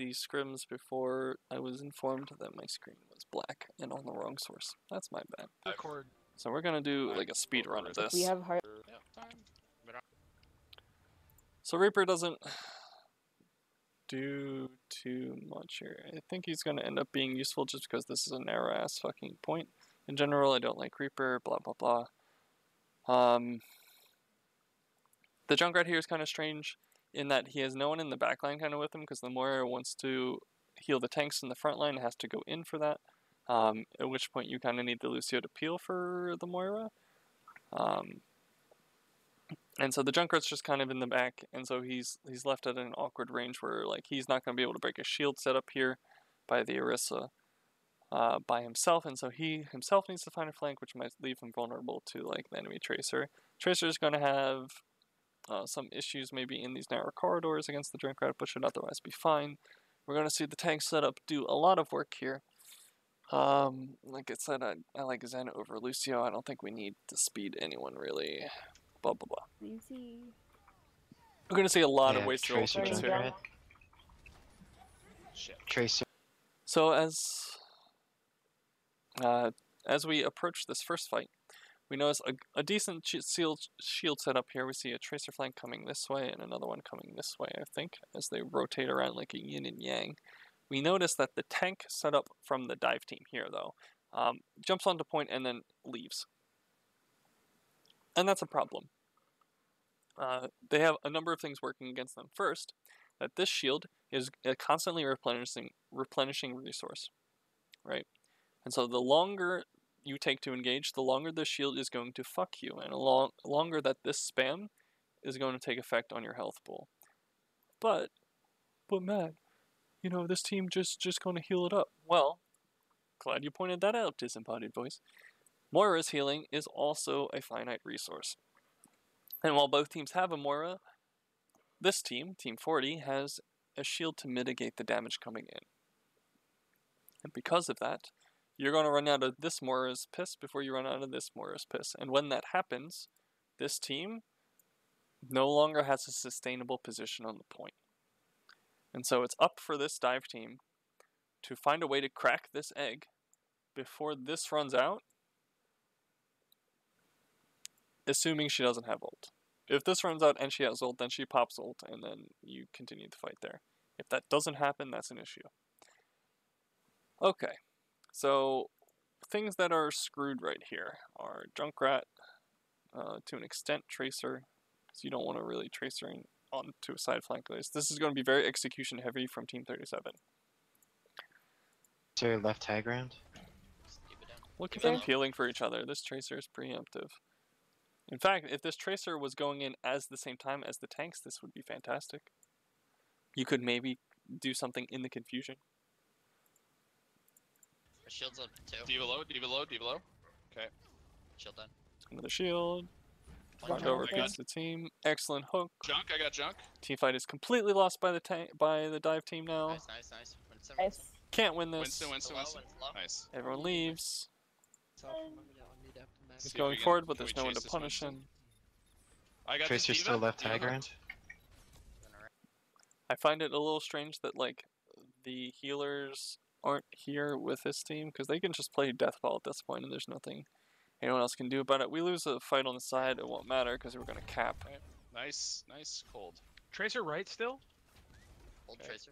the scrims before I was informed that my screen was black and on the wrong source. That's my bad. Record. So we're gonna do like a speed run of this. We have hard. So Reaper doesn't do too much here. I think he's gonna end up being useful just because this is a narrow ass fucking point. In general, I don't like Reaper, blah blah blah. The Junkrat here is kind of strange in that he has no one in the back line kind of with him because the Moira wants to heal the tanks in the front line, has to go in for that. At which point you kind of need the Lucio to peel for the Moira. And so the Junkrat's just kind of in the back, and so he's left at an awkward range where like he's not going to be able to break a shield set up here by the Orisa by himself, and so he himself needs to find a flank, which might leave him vulnerable to like the enemy Tracer. Tracer's going to have some issues maybe in these narrow corridors against the Junkrat, but should otherwise be fine. We're going to see the tank setup do a lot of work here. Like I said, I like Zen over Lucio. I don't think we need to speed anyone really. Blah blah blah. Easy. We're going to see a lot of Yeah, wasted Tracer ultimates here. Junkrat. Shit. Tracer. So as we approach this first fight, we notice a decent shield setup here. We see a Tracer flank coming this way and another one coming this way, I think, as they rotate around like a yin and yang. We notice that the tank set up from the dive team here, though, jumps onto point and then leaves. And that's a problem. They have a number of things working against them. First, that this shield is a constantly replenishing resource, right? And so the longer you take to engage, the longer the shield is going to fuck you, and the longer that this spam is going to take effect on your health pool. But Matt, you know, this team just going to heal it up. Well, glad you pointed that out, disembodied voice. Moira's healing is also a finite resource. And while both teams have a Moira, this team, Team 40, has a shield to mitigate the damage coming in. And because of that, you're going to run out of this Moira's piss before you run out of this Moira's piss. And when that happens, this team no longer has a sustainable position on the point. And so it's up for this dive team to find a way to crack this egg before this runs out, assuming she doesn't have ult. If this runs out and she has ult, then she pops ult, and then you continue the fight there. If that doesn't happen, that's an issue. Okay, so things that are screwed right here are Junkrat, to an extent Tracer, because you don't want to really Tracer onto a side flank like this. This is going to be very execution heavy from Team 37. Is there left high ground? Look at them peeling for each other. This Tracer is preemptive. In fact, if this Tracer was going in as the same time as the tanks, this would be fantastic. You could maybe do something in the confusion. Our shield's up too. D.Va low, D.Va low, D.Va low. Okay. Shield done. Another shield. Rock over against the team. Excellent hook. Junk, I got junk. Team fight is completely lost by the dive team now. Nice, nice, nice. Winston, Nice. Can't win this. Winston. Low. Nice. Everyone leaves. He's See going if we can- forward, but can there's we no one chase to this punish Winston? him. I got Tracer this still D.Va. left high D.Va. ground. I find it a little strange that like the healers aren't here with this team because they can just play death ball at this point and there's nothing anyone else can do about it. We lose a fight on the side, it won't matter because we're gonna cap. Nice, nice, cold. Tracer right still? Hold Okay. Tracer.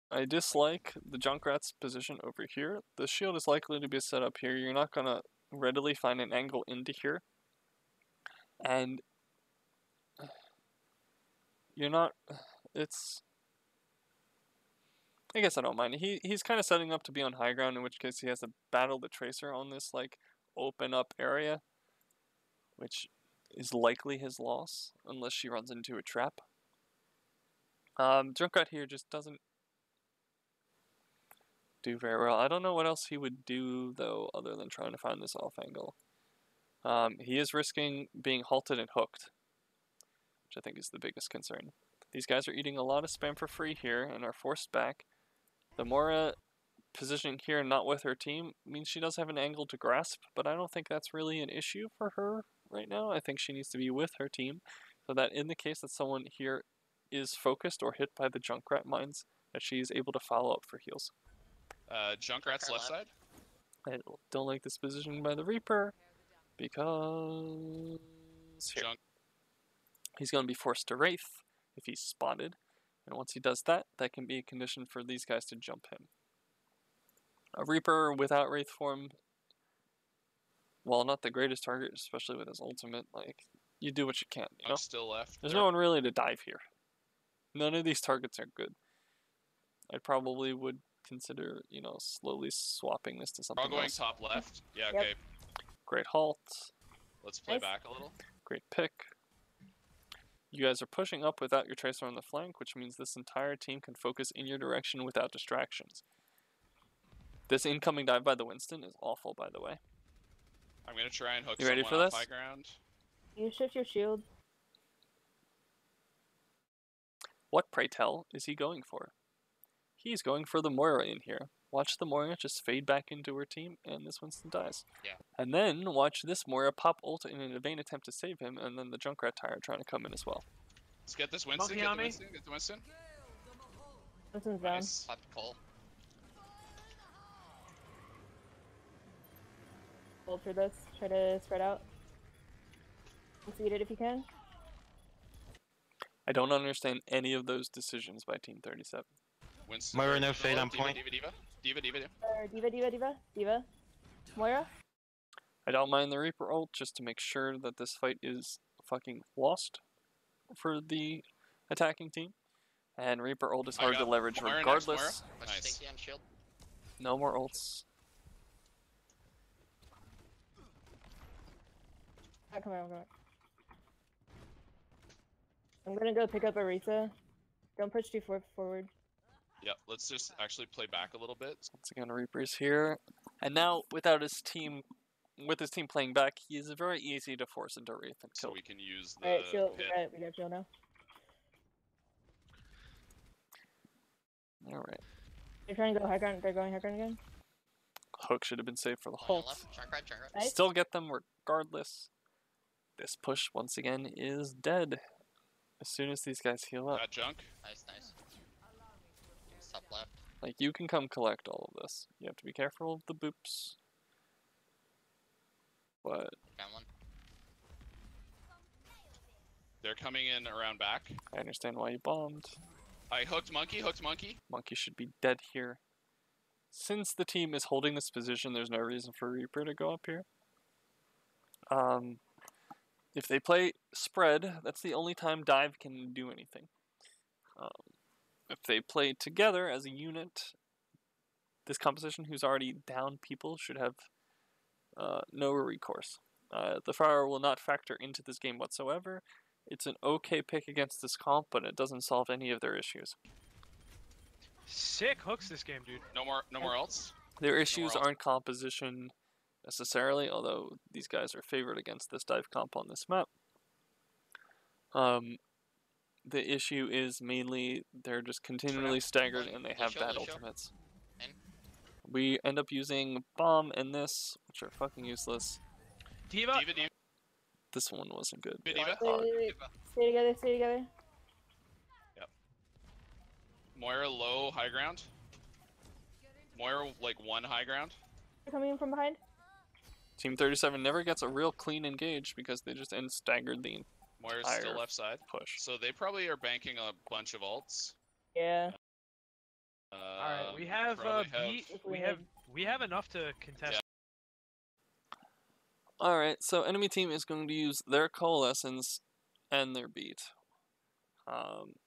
I dislike the Junkrat's position over here. The shield is likely to be set up here. You're not gonna readily find an angle into here. And you're not, it's, I guess I don't mind. He's kind of setting up to be on high ground, in which case he has to battle the Tracer on this like open up area, which is likely his loss unless she runs into a trap. Junkrat here just doesn't do very well. I don't know what else he would do though, other than trying to find this off angle. He is risking being halted and hooked, which I think is the biggest concern. These guys are eating a lot of spam for free here and are forced back. The Moira positioning here not with her team means she does have an angle to grasp, but I don't think that's really an issue for her right now. I think she needs to be with her team, so that in the case that someone here is focused or hit by the Junkrat mines, that she is able to follow up for heals. Junkrat's left side. I don't like this position by the Reaper, because here. Junk. He's going to be forced to Wraith if he's spotted, and once he does that, that can be a condition for these guys to jump him. A Reaper without Wraith form, while not the greatest target, especially with his ultimate, like, you do what you can, you know? Junk's still left. There's no one really to dive here. None of these targets are good. I probably would consider, you know, slowly swapping this to We're something all going else. top left. Yeah, Yep. okay. Great halt. Let's play Nice. back a little. Great pick. You guys are pushing up without your Tracer on the flank, which means this entire team can focus in your direction without distractions. This incoming dive by the Winston is awful, by the way. I'm gonna try and hook You ready someone for off this? high ground. You shift your shield. What, pray tell, is he going for? He's going for the Moira in here. Watch the Moira just fade back into her team, and this Winston dies. Yeah. And then watch this Moira pop ult in a vain attempt to save him, and then the Junkrat tire trying to come in as well. Let's get this Winston. Monkey Get on the me. Winston. Get the Winston. Winston's down. Nice. Pop Cole. Hold for this. Try to spread out. Concede it if you can. I don't understand any of those decisions by Team 37. Winston. Moira, right no in the fade middle. on point. Diva. Diva. Moira? I don't mind the Reaper ult just to make sure that this fight is fucking lost for the attacking team. And Reaper ult is I hard to got leverage Moira next, regardless. Moira. Push Nice. sticky on shield. No more ults. Come on. I'm gonna go pick up Arisa. Don't push too far forward. Yep. Let's just actually play back a little bit. Once again, Reaper's here. And now, without his team, with his team playing back, he is very easy to force into Wraith and So kill. we can use the Alright, shield. pit. We got shield now. Alright. They're trying to go high ground. They're going high ground again. Hook should have been saved for the One on halt. left. Junkrat. Nice. Still get them regardless. This push, once again, is dead. As soon as these guys heal up. That junk. Nice. Top left. Like, you can come collect all of this. You have to be careful of the boops. But Got one. They're coming in around back. I understand why you bombed. I hooked monkey. Monkey should be dead here. Since the team is holding this position, there's no reason for Reaper to go up here. If they play spread, that's the only time dive can do anything. If they play together as a unit, this composition who's already down people should have no recourse. The Fire will not factor into this game whatsoever. It's an okay pick against this comp, but it doesn't solve any of their issues. Sick hooks this game, dude. No more else. Their issues else. aren't composition necessarily, although these guys are favored against this dive comp on this map. The issue is mainly they're just continually staggered and they have bad ultimates. In. We end up using bomb and this, which are fucking useless. Diva. Diva. This one wasn't good. Diva. Wait. Stay together. Moira low high ground. Moira like one high ground. They're coming in from behind. Team 37 never gets a real clean engage because they just end staggered the Moira's Higher. still left side. push. So they probably are banking a bunch of ults. Yeah. All right, we have probably we have enough to contest. Alright, so enemy team is going to use their coalescence and their beat.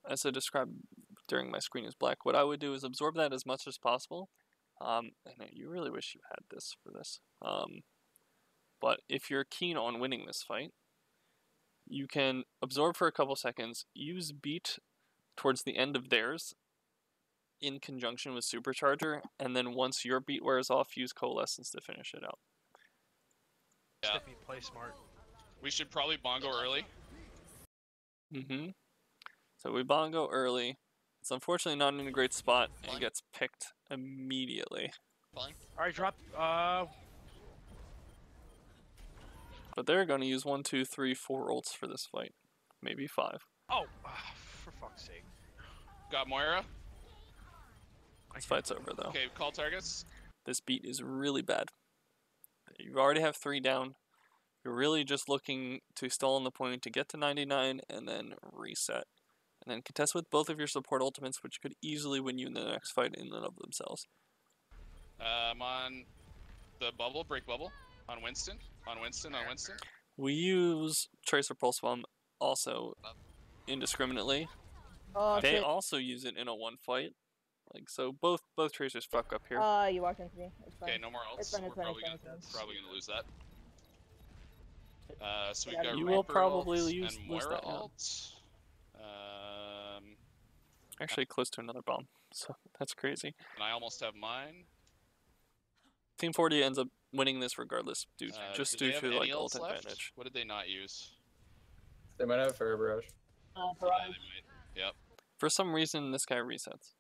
As I described during my screen is black, what I would do is absorb that as much as possible. And you really wish you had this for this. But if you're keen on winning this fight, you can absorb for a couple seconds, use beat towards the end of theirs in conjunction with supercharger, and then once your beat wears off, use coalescence to finish it out. Yeah. Stiffy, play smart. We should probably bongo early. So we bongo early. It's unfortunately not in a great spot and Fine. gets picked immediately. Pulling. All right, drop. But they're going to use 1, 2, 3, 4 ults for this fight. Maybe 5. Oh, for fuck's fuck's sake. Got Moira. This fight's over though. Okay, call targets. This beat is really bad. You already have 3 down. You're really just looking to stall on the point to get to 99 and then reset. And then contest with both of your support ultimates, which could easily win you in the next fight in and of themselves. I'm on the bubble, break bubble. On Winston. On Winston. We use Tracer Pulse Bomb also indiscriminately. Oh They shit. also use it in a 1 fight. Like, so both Tracers fuck up here. You walked into me. It's fine. Okay, no more ults. It's fine, We're it's fine, probably it's gonna fine, it's probably gonna lose that. So we Yeah, got you Reaper will probably ult lose and Moira that, yeah. ult. Actually close to another bomb, so that's crazy. And I almost have mine. Team 40 ends up winning this regardless, due just Did due they have to any like ults ult left? advantage. What did they not use? They might have Fire Barrage. Yeah, Barrage. they might. Yep. For some reason, this guy resets.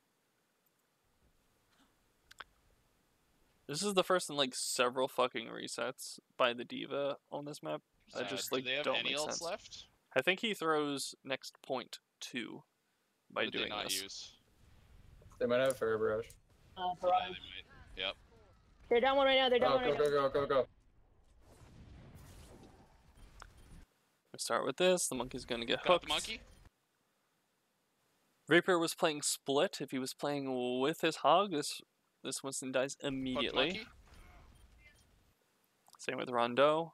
This is the first in like several fucking resets by the diva on this map. I just do like they have don't any make ults sense. left? I think he throws next point 2 by What did doing they not this. use? They might have Fire Barrage. Yeah, Barrage. they might. Yep. They're down one right now. They're down Oh, one go, right go, go, go, go. We start with this. The monkey's gonna get Got hooked. the monkey. Reaper was playing split. If he was playing with his hog, this Winston dies Hooked immediately. monkey. Same with Rondeau.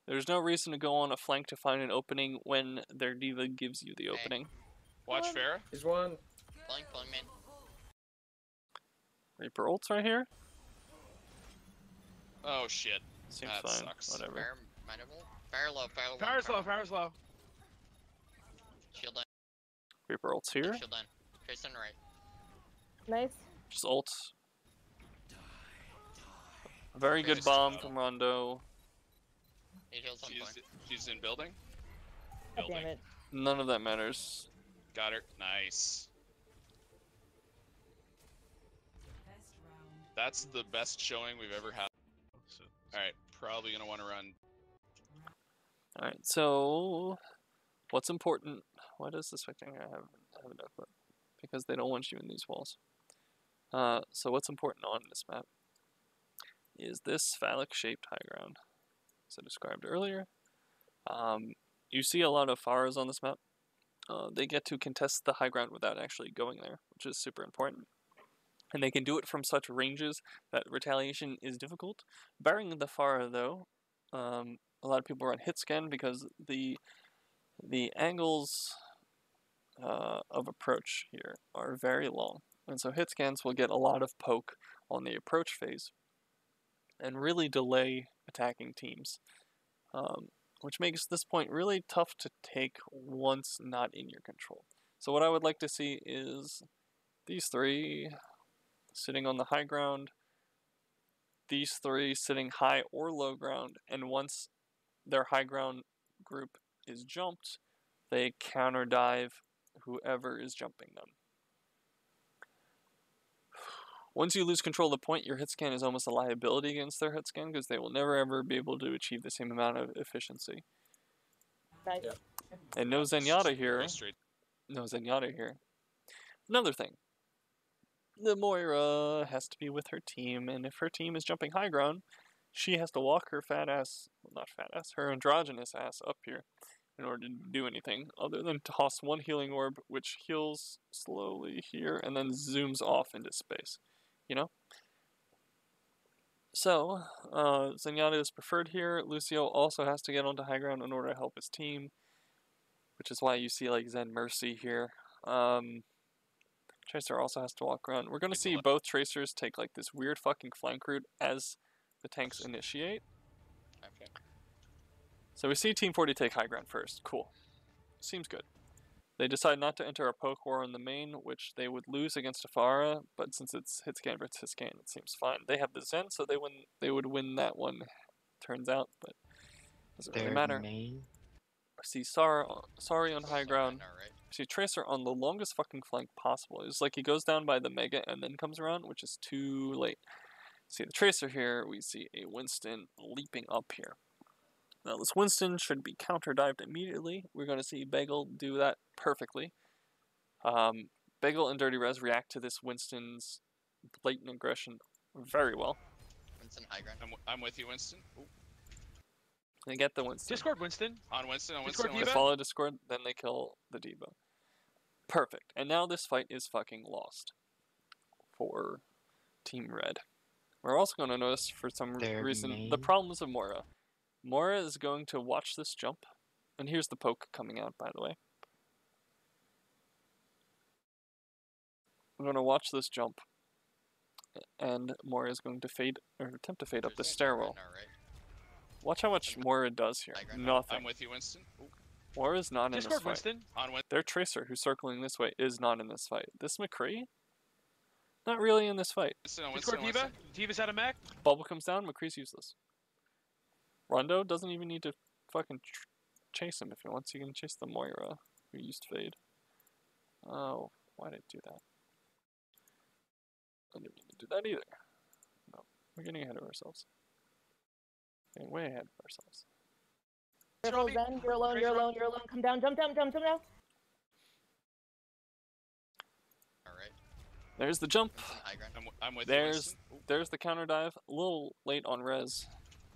There's no reason to go on a flank to find an opening when their diva gives you the opening. Watch Farah. He's one. Pulling, man. Reaper ults right here. Oh shit. Seems That fine. sucks. Whatever. Fire, mineable. Fire low, fire low. Power's low, power's low. Shield down, Reaper ults here. shield down. Trace on the right. Nice. Just ults. A very good Nice. bomb from Rondo. Need heals on point. She's in building. God damn it. None of that matters. Got her. Nice. That's the best showing we've ever had. So, Alright, probably gonna want to run. Alright, so what's important? Why does this thing have no clip? Because they don't want you in these walls. So what's important on this map is this phallic shaped high ground, as I described earlier. You see a lot of Pharos on this map. They get to contest the high ground without actually going there, which is super important. And they can do it from such ranges that retaliation is difficult. Barring the Phara, though, a lot of people run hit scan because the angles of approach here are very long. And so hit scans will get a lot of poke on the approach phase and really delay attacking teams, which makes this point really tough to take once not in your control. So what I would like to see is these 3 sitting on the high ground, these 3 sitting high or low ground, and once their high ground group is jumped, they counter dive whoever is jumping them. Once you lose control of the point, your hit scan is almost a liability against their hit scan because they will never ever be able to achieve the same amount of efficiency. Nice. Yeah. And no Zenyatta here. Go straight. No Zenyatta here. Another thing. The Moira has to be with her team, and if her team is jumping high ground, she has to walk her fat ass, well, not fat ass, her androgynous ass up here in order to do anything other than toss one healing orb, which heals slowly here and then zooms off into space. You know? So, Zenyatta is preferred here. Lucio also has to get onto high ground in order to help his team, which is why you see like Zen Mercy here. Tracer also has to walk around. We're going to see both Tracers take like this weird fucking flank route as the tanks initiate. Okay. So we see Team 40 take high ground first. Cool. Seems good. They decide not to enter a poke war in the main, which they would lose against Afara, but since it's hit scan versus hit scan, it seems fine. They have the Zen, so they would win that one, turns out, but doesn't really matter. Main. I see Sari on high ground. Alright. I see Tracer on the longest fucking flank possible. It's like he goes down by the Mega and then comes around, which is too late. See the Tracer here, we see a Winston leaping up here. Now this Winston should be counter-dived immediately. We're going to see Bagel do that perfectly. Bagel and Dirty Res react to this Winston's blatant aggression very well. Winston high ground. I'm with you, Winston. Ooh. They get the Winston. Discord Winston. On Winston, on Discord Winston, on They Diva? Winston. follow Discord, then they kill the Diva. Perfect. And now this fight is fucking lost for Team Red. We're also going to notice, for some reason, the problems of Moira. Moira is going to watch this jump. And here's the poke coming out, by the way. I'm going to watch this jump. And Moira is going to fade, or attempt to fade up the stairwell. Watch how much Moira does here. Nothing. I'm with you, Winston. Ooh. Moira's not in this Discord fight. Winston. On Winston. Their Tracer, who's circling this way, is not in this fight. This McCree? Not really in this fight. On Winston, Discord on Diva. Winston. Diva's out of mech. Bubble comes down, McCree's useless. Rondo doesn't even need to fucking chase him if he wants. He can chase the Moira, who used Fade. Oh, why did it do that? I didn't mean to do that either. No, we're getting ahead of ourselves. Getting way ahead of ourselves. Careful, Zen. You're alone. You're alone. You're alone. Come down. Jump down. Jump down. Alright. There's the jump. Winston high ground. I'm with you, There's Winston. Ooh. there's the counter dive. A little late on res.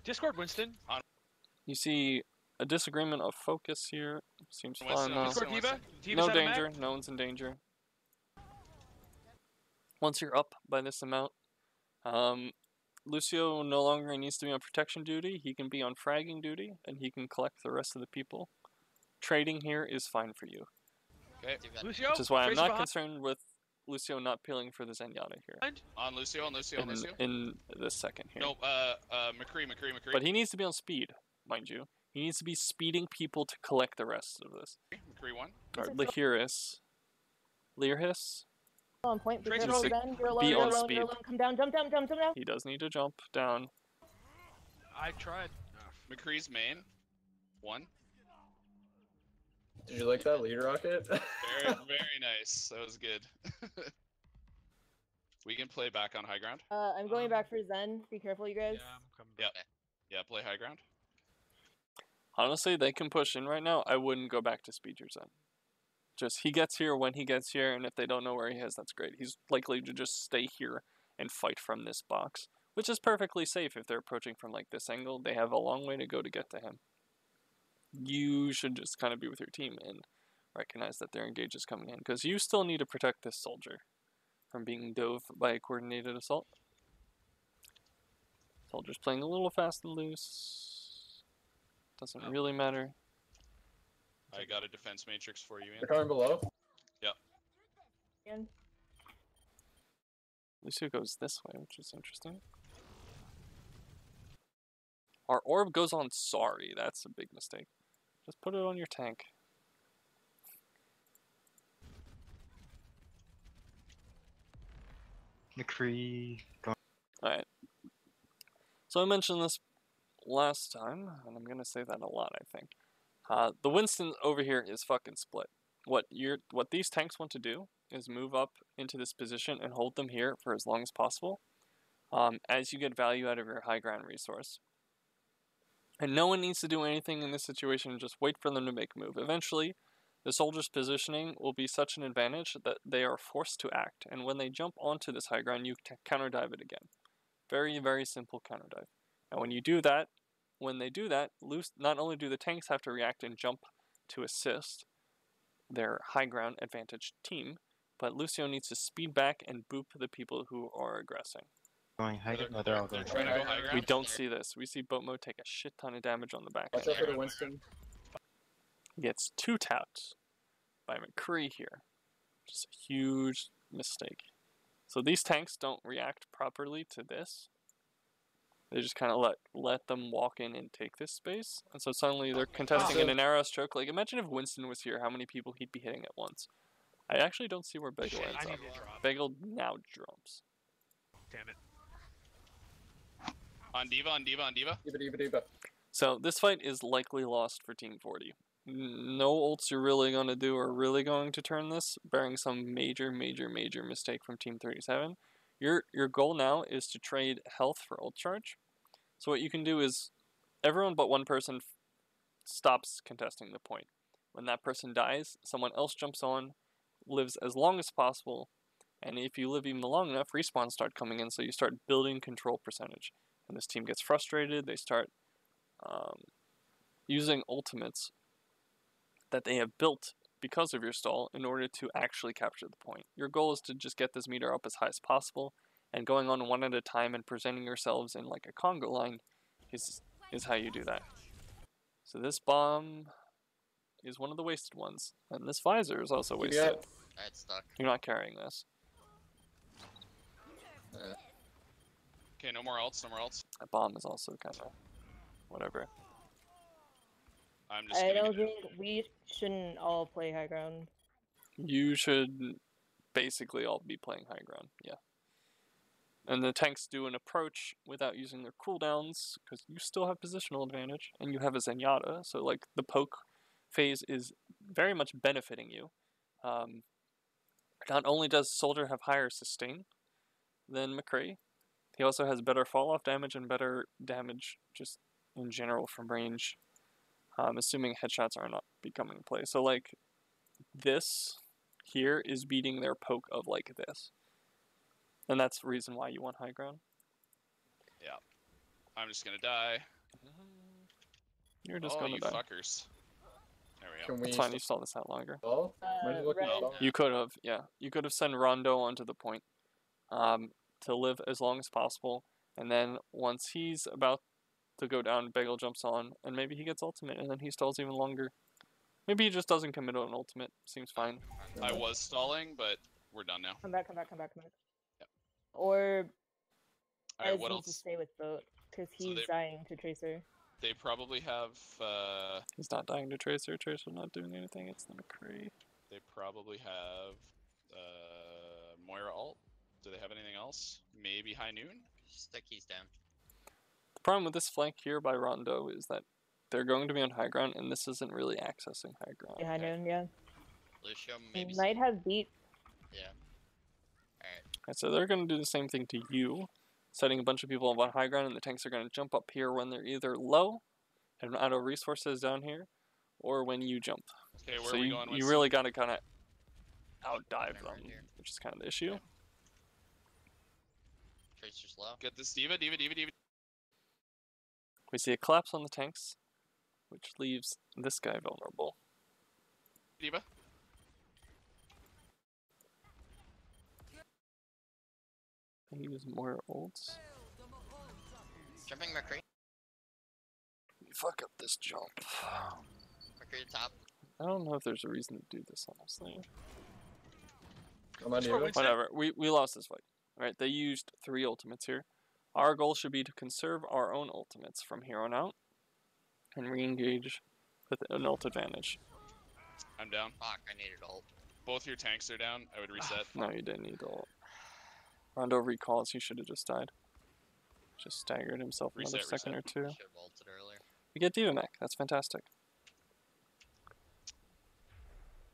Discord Winston. You see a disagreement of focus here. Seems Winston, fine now. Discord Diva. Diva's No out of mech. danger. No one's in danger. Once you're up by this amount, Lucio no longer needs to be on protection duty. He can be on fragging duty, and he can collect the rest of the people. Trading here is fine for you, Okay. Lucio. which is why I'm Tracer not behind. concerned with Lucio not peeling for the Zenyatta here On Lucio, on Lucio, on Lucio. in this second here. No, McCree. But he needs to be on speed, mind you. He needs to be speeding people to collect the rest of this. McCree 1. Or Lyris. Lyris? On point. Be Tracer careful, needs to Zen. You're alone. be You're on alone. speed. You're alone. Come down. Jump down. Jump down. He does need to jump down. I tried. McCree's main. 1. Did you like that lead rocket? Very, very nice. That was good. We can play back on high ground. I'm going back for Zen. Be careful, you guys. Yeah, I'm coming. Yeah. Yeah, play high ground. Honestly, they can push in right now. I wouldn't go back to speed your Zen. Just, he gets here when he gets here, and if they don't know where he is, that's great. He's likely to just stay here and fight from this box, which is perfectly safe if they're approaching from, like, this angle. They have a long way to go to get to him. You should just kind of be with your team and recognize that their engage is coming in, because you still need to protect this soldier from being dove by a coordinated assault. Soldier's playing a little fast and loose. Doesn't really matter. I got a defense matrix for you, They're Ian. coming below. Ian. Lucio goes this way, which is interesting. Our orb goes on sorry. That's a big mistake. Just put it on your tank. McCree. Alright. So I mentioned this last time, and I'm going to say that a lot, I think. The Winston over here is fucking split. What these tanks want to do is move up into this position and hold them here for as long as possible, as you get value out of your high ground resource. And no one needs to do anything in this situation, just wait for them to make a move. Eventually, the soldiers' positioning will be such an advantage that they are forced to act, and when they jump onto this high ground, you counter dive it again. Very, very simple counter dive. And when you do that, when they do that, not only do the tanks have to react and jump to assist their high ground advantage team, but Lucio needs to speed back and boop the people who are aggressing. Going high ground. No, they're all They're there. trying to go high We ground. don't see this. We see Boatmo take a shit ton of damage on the back Watch end. out for the Winston. He gets 2 tapped by McCree here. Just a huge mistake. So these tanks don't react properly to this. They just kind of let them walk in and take this space. And so suddenly they're contesting in an arrow stroke. Like, imagine if Winston was here, how many people he'd be hitting at once. I actually don't see where Bagel Shit, ends I up. need to drop. Bagel now jumps. Damn it. On Diva, on Diva, on Diva. Diva. So this fight is likely lost for Team 40. No ults you're really going to do are really going to turn this, barring some major mistake from Team 37. Your goal now is to trade health for ult charge. So what you can do is, everyone but one person stops contesting the point. When that person dies, someone else jumps on, lives as long as possible, and if you live even long enough, respawns start coming in, so you start building control percentage. And this team gets frustrated, they start using ultimates that they have built because of your stall in order to actually capture the point. Your goal is to just get this meter up as high as possible, and going on one at a time and presenting yourselves in like a conga line is how you do that. So this bomb is one of the wasted ones, and this visor is also wasted. Yeah. It's stuck. You're not carrying this. Okay, no more ults, no more ults. That bomb is also kind of whatever. I'm just I gonna don't get think we shouldn't all play high ground. You should basically all be playing high ground, yeah. And the tanks do an approach without using their cooldowns, because you still have positional advantage, and you have a Zenyatta, so like the poke phase is very much benefiting you. Not only does Soldier have higher sustain than McCree, he also has better fall-off damage and better damage just in general from range, assuming headshots are not becoming play. So like this here is beating their poke of like this. And that's the reason why you want high ground. I'm just gonna die. You're just Oh, gonna you die. fuckers. There we go. Can we It's fine, you stalled this out longer. stall? Am I just looking Red. to stall? You could have, yeah. You could have sent Rondo onto the point to live as long as possible. And then once he's about to go down, Bagel jumps on, and maybe he gets ultimate, and then he stalls even longer. Maybe he just doesn't commit on ultimate. Seems fine. I was stalling, but we're done now. Come back, come back, come back, come back. Yep. Or Alright, Ez what needs to else? stay with boat, because So he's they- dying to Tracer. They probably have, He's not dying to Tracer. Tracer's not doing anything. It's the McCree. they probably have, Moira ult. Do they have anything else? Maybe High Noon? Stick keys down. The problem with this flank here by Rondo is that they're going to be on high ground, and this isn't really accessing high ground. Yeah, I know, yeah. Lucio, maybe. Might have beat. Yeah. Alright. Right, so they're going to do the same thing to you, setting a bunch of people on high ground, and the tanks are going to jump up here when they're either low and out of resources down here, or when you jump. Okay, where So are we you, going? you really got to kind of outdive Right them, here. which is kind of the issue. Tracer's low. Get this diva. We see a collapse on the tanks, which leaves this guy vulnerable. Diva. Can he use more ults? Jumping McCree. You fuck up this jump. McCree to top. I don't know if there's a reason to do this, honestly. I'm on Score you. wins. Whatever. We lost this fight. Right? They used 3 ultimates here. Our goal should be to conserve our own ultimates from here on out and re-engage with an ult advantage. I'm down. Fuck, I needed ult. Both your tanks are down. I would reset. No, you didn't need the ult. Rondo recalls, he should have just died. Just staggered himself another Reset, second reset. or two. Should've ulted earlier. We get Diva Mech. That's fantastic.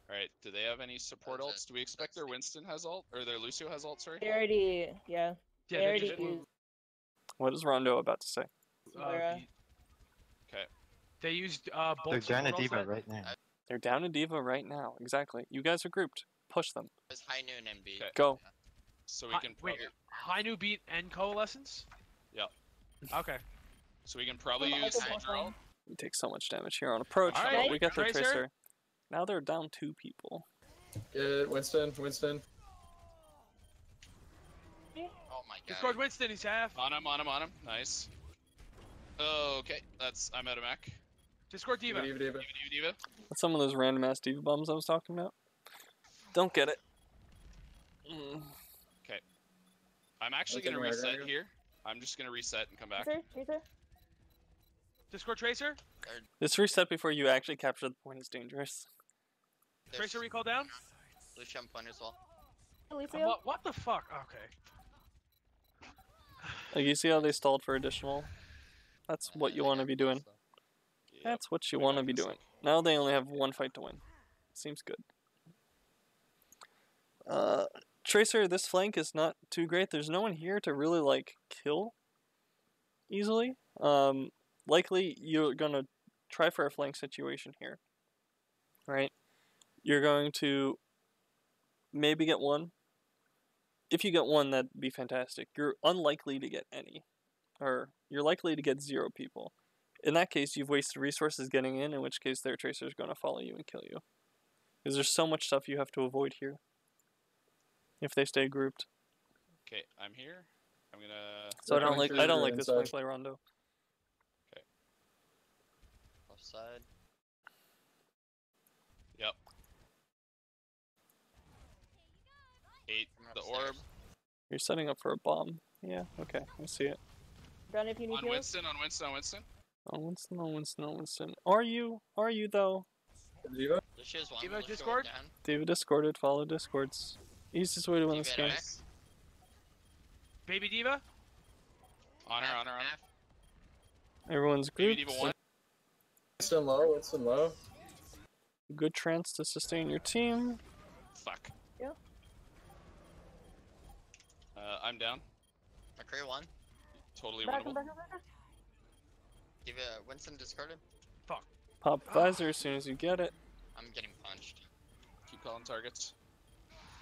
Alright, do they have any support That was ults? it. Do we expect their Winston has ult? Or their Lucio has ult, sorry? They already, yeah. Yeah, They they already just used What is Rondo about to say? Moira. Okay. They used They're both down a support diva ults. right now. They're down a Diva right now. Exactly. You guys are grouped. Push them. It's High Noon and B. Okay. Go. So we Hi- can wait, probably, High New Beat and Coalescence? Yep. Okay. so we can probably Oh, use okay. Soldier ult. We take so much damage here on approach, but Alright, we get their Tracer. Tracer. Now they're down 2 people. Get Winston. Winston. Oh my god. Discord Winston, he's half. On him. Nice. Okay, I'm out of mech. Discord Diva. Diva. Diva. That's some of those random ass Diva bombs I was talking about. Don't get it. I'm actually Okay, gonna right, reset right. here. I'm just gonna reset and come back. Tracer? Discord Tracer. This reset before you actually capture the point is dangerous. There's Tracer recall down. Lucio on point as well. Lucio? What the fuck? Okay. Like, you see how they stalled for additional? That's what you They want to got be close, doing. though. Yep. That's what you I want to got be this doing. up. Now they only have 1 fight to win. Seems good. Tracer, this flank is not too great. There's no one here to really, like, kill easily. Likely you're going to try for a flank situation here. Right? You're going to maybe get one. If you get one, that'd be fantastic. You're unlikely to get any. Or you're likely to get 0 people. In that case, you've wasted resources getting in which case their tracer is going to follow you and kill you. Because there's so much stuff you have to avoid here. If they stay grouped. Okay, I'm here. I'm gonna. So I They're don't coming like through I don't the like this inside. play Rondo. Left side. Yep. 8. Coming The upstairs. orb. You're setting up for a bomb. Yeah, okay, I see it. Run if you need On heals. Winston. On Winston. On Winston. Oh, Winston, oh, Winston, oh, Winston. Are you? Are you though? Diva? Lucia's one. Diva Lucia Discord? Down. David discorded, follow discords. Easiest way to win this Diva game. back. Baby Diva? Honor. Half, Honor. Honor. half. Everyone's Baby grouped. Diva 1. Winston low, Winston low. Good trance to sustain your team. Fuck. Yeah. I'm down. McCree one. Totally Back, winnable. back. Diva Winston discarded. Pop visor as soon as you get it. I'm getting punched. Keep calling targets.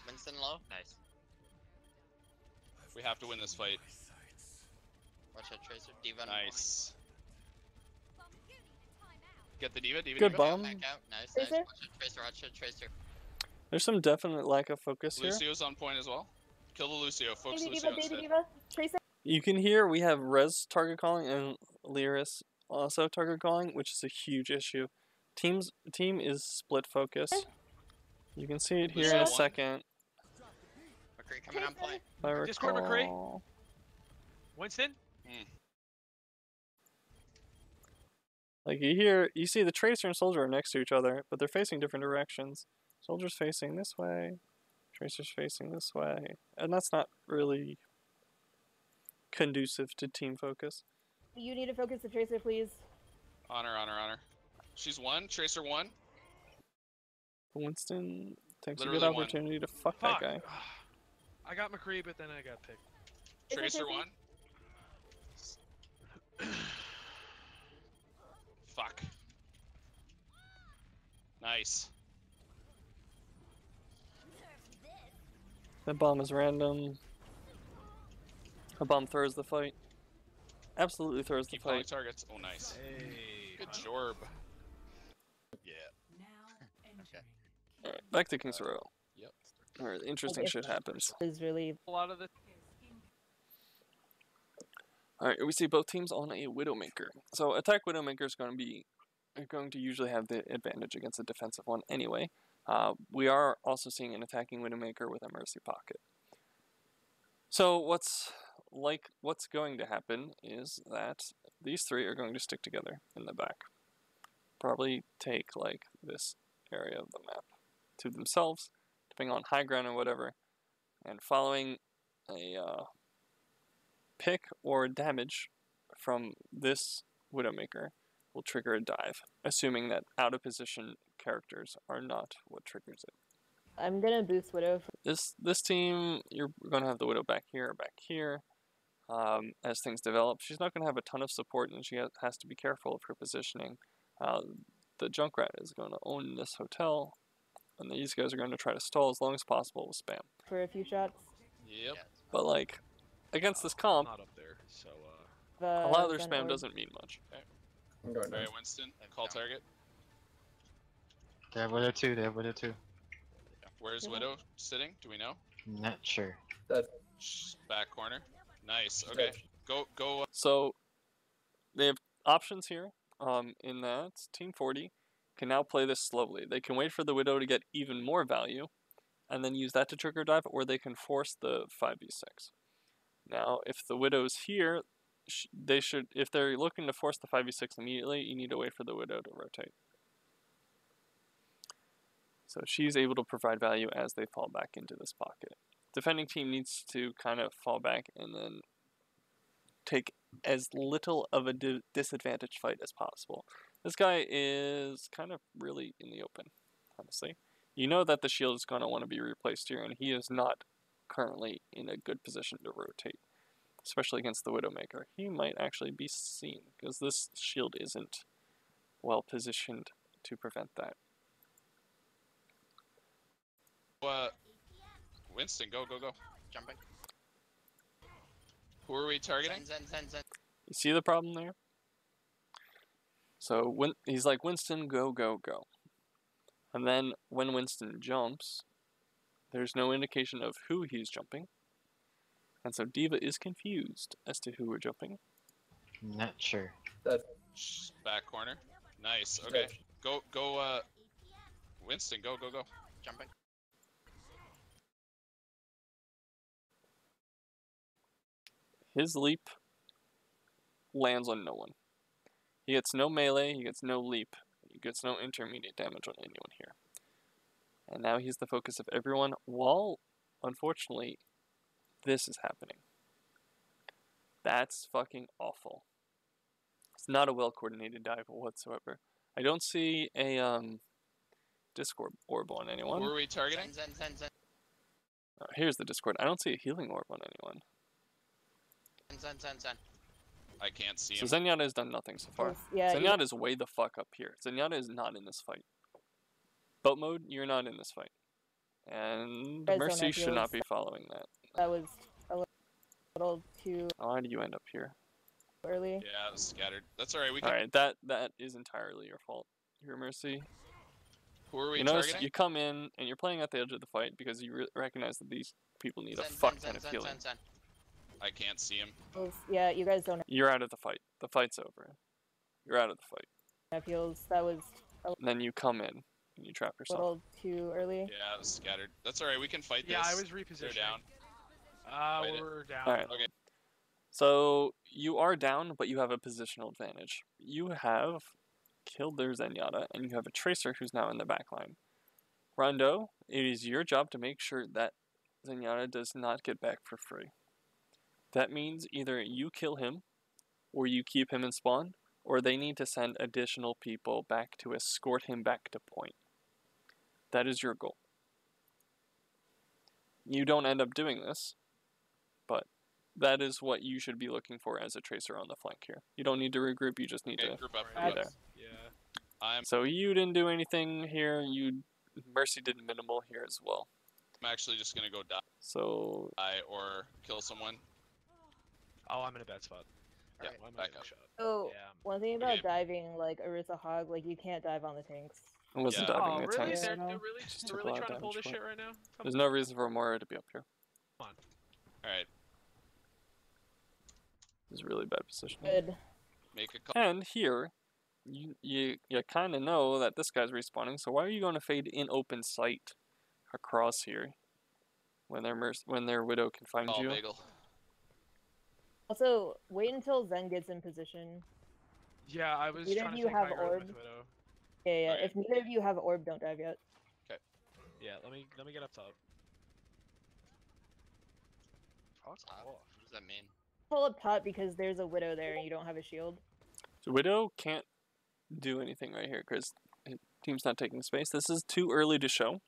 Winston low. Nice. We have to win this fight. Watch out, Tracer. Diva. Nice. Get the Diva. Diva. Good Diva. bomb. Back out. Nice. Tracer? Nice. Watch out, Tracer. Watch out, Tracer. There's some definite lack of focus here. Lucio's on point as well. Kill the Lucio. Focus Baby Lucio Diva, baby instead. Diva. Tracer. You can hear we have Res target calling and Lyris also target calling, which is a huge issue. Team is split focus. You can see it here in a Lucio one. second. McCree coming on point. If I Discord McCree. recall. Winston? Like you see the Tracer and Soldier are next to each other, but they're facing different directions. Soldier's facing this way, Tracer's facing this way, and that's not really conducive to team focus. You need to focus the Tracer, please. Honor. Honor. Honor. She's 1. Tracer 1. Winston takes a Literally good one. opportunity to fuck Fuck. that guy. I got McCree, but then I got picked. Tracer, Tracer Tracer. 1. Fuck. Nice. That bomb is random. A bomb throws the fight. Absolutely throws the Keep calling fight. targets. Oh, nice. Hey. Good job. Yeah. Alright, back to King's Row. Yep. Where interesting shit happens. Is really A lot of the Alright, we see both teams on a Widowmaker. So attack Widowmaker is going to usually have the advantage against the defensive one anyway. We are also seeing an attacking Widowmaker with a Mercy Pocket. So what's going to happen is that these three are going to stick together in the back. Probably take like this area of the map to themselves, depending on high ground or whatever, and following a pick or damage from this Widowmaker will trigger a dive, assuming that out of position characters are not what triggers it. I'm gonna boost Widow. This team, you're going to have the Widow back here, as things develop. She's not going to have a ton of support, and she has to be careful of her positioning. The Junkrat is going to own this hotel, and these guys are going to try to stall as long as possible with spam. For a few shots. Yep. Yeah. But like, against this comp, not up there, so The a lot of their gun spam orb. doesn't mean much. I'm going down. Alright, Winston. Call target. They have Widow 2, they have Widow 2. Where's Yeah. Widow sitting? Do we know? Not sure. Back corner. Nice. Okay. Go. So they have options here. In that T40 can now play this slowly. They can wait for the Widow to get even more value, and then use that to trigger dive, or they can force the 5v6. Now, if the Widow's here, they should. If they're looking to force the 5v6 immediately, you need to wait for the Widow to rotate. So she's able to provide value as they fall back into this pocket. Defending team needs to kind of fall back and then take as little of a disadvantaged fight as possible. This guy is kind of really in the open, honestly. You know that the shield is going to want to be replaced here, and he is not currently in a good position to rotate, especially against the Widowmaker. He might actually be seen, because this shield isn't well positioned to prevent that. Winston, go, go, go. Jumping. Who are we targeting? Zen. You see the problem there? So when he's like, Winston, go, go, go. And then when Winston jumps, there's no indication of who he's jumping. And so D.Va is confused as to who we're jumping. Not sure. Shh, back corner. Nice. Okay. Go, Winston, go, go, go. Jumping. His leap lands on no one. He gets no melee, he gets no leap, he gets no intermediate damage on anyone here. And now he's the focus of everyone, while, unfortunately, this is happening. That's fucking awful. It's not a well-coordinated dive whatsoever. I don't see a, Discord orb on anyone. Who are we targeting? Zen. Here's the Discord. I don't see a healing orb on anyone. Zen. I can't see So him. Zenyatta has done nothing so far. Yeah, Zenyatta is way the fuck up here. Zenyatta is not in this fight. Boat mode, you're not in this fight. And Guys don't Mercy have should not heals. be following that. that was a little too Why do you end up here? early. Yeah, it was scattered. That's alright, we can... Alright, that is entirely your fault. Your Mercy. Who are we You notice targeting? you come in and you're playing at the edge of the fight because you recognize that these people need a fuck ton of healing. Zen. I can't see him. Yeah, you guys don't You're out of the fight. The fight's over. You're out of the fight. have heals. That was a And then you come in and you trap yourself. little too early. Yeah, it was scattered. That's alright, we can fight Yeah, this. I was They're repositioning. down. Fight it. We're down. Alright. Okay. So you are down, but you have a positional advantage. You have killed their Zenyatta, and you have a Tracer who's now in the back line. Rondo, it is your job to make sure that Zenyatta does not get back for free. That means either you kill him, or you keep him in spawn, or they need to send additional people back to escort him back to point. That is your goal. You don't end up doing this, but that is what you should be looking for as a Tracer on the flank here. You don't need to regroup, you just need Okay, to group up, be group there. up. Yeah. I'm So you didn't do anything here, Mercy did minimal here as well. actually just gonna go So die or kill someone. Oh, I'm in a bad spot. Yeah, Why am I back getting up. shot? So Yeah. one thing about Okay. diving like Orisa Hog, like you can't dive on the tanks. I wasn't Yeah. diving Oh, the really? tanks. They're, Yeah. they're really, Just they're took a really lot of trying to pull damage this for it. shit right now? Come There's no reason for Moira to be up here. on. Alright, It's really bad position. Good. make a call. And here, you kind of know that this guy's respawning, so why are you going to fade in open sight across here when their Widow can find Call you? bagel. Also, wait until Zen gets in position. Yeah, I was Either trying of to you take have high ground orb? with Widow. Yeah. Alright. If neither of you have orb, don't dive yet. Yeah, let me get up top. Fuck Top. off. What does that mean? Pull up top because there's a Widow there and you don't have a shield. So Widow can't do anything right here because team's not taking space. This is too early to show.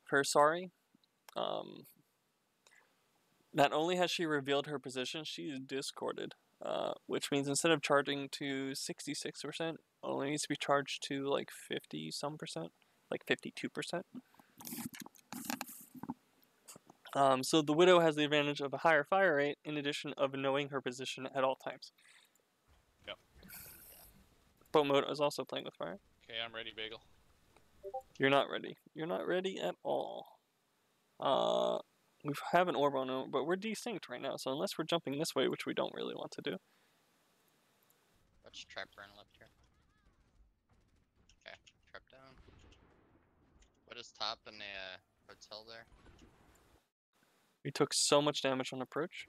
For sorry. Not only has she revealed her position, she's discorded. Which means instead of charging to 66%, only needs to be charged to like 50-some percent. Like 52%. So the Widow has the advantage of a higher fire rate in addition of knowing her position at all times. Yep. Boat mode is also playing with fire. Okay, I'm ready, bagel. You're not ready. You're not ready at all. We have an orb on it, but we're desynced right now, so unless we're jumping this way, which we don't really want to do. Watch trap burn left here. Okay, trap down. What is top in the hotel there? We took so much damage on approach.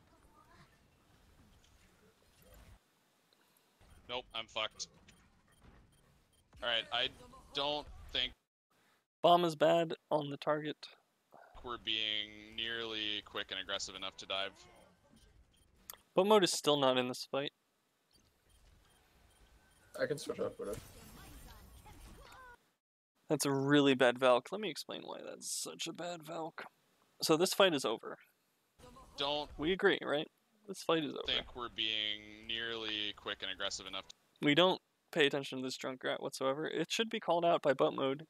Nope, I'm fucked. Alright, I don't think Bomb is bad on the target. we're being nearly quick and aggressive enough to dive. Boat mode is still not in this fight. I can switch off Widow. That's a really bad Valk. Let me explain why that's such a bad Valk. So this fight is over. Don't We agree, right? This fight is over. think we're being nearly quick and aggressive enough. We don't pay attention to this drunk rat whatsoever. It should be called out by boat mode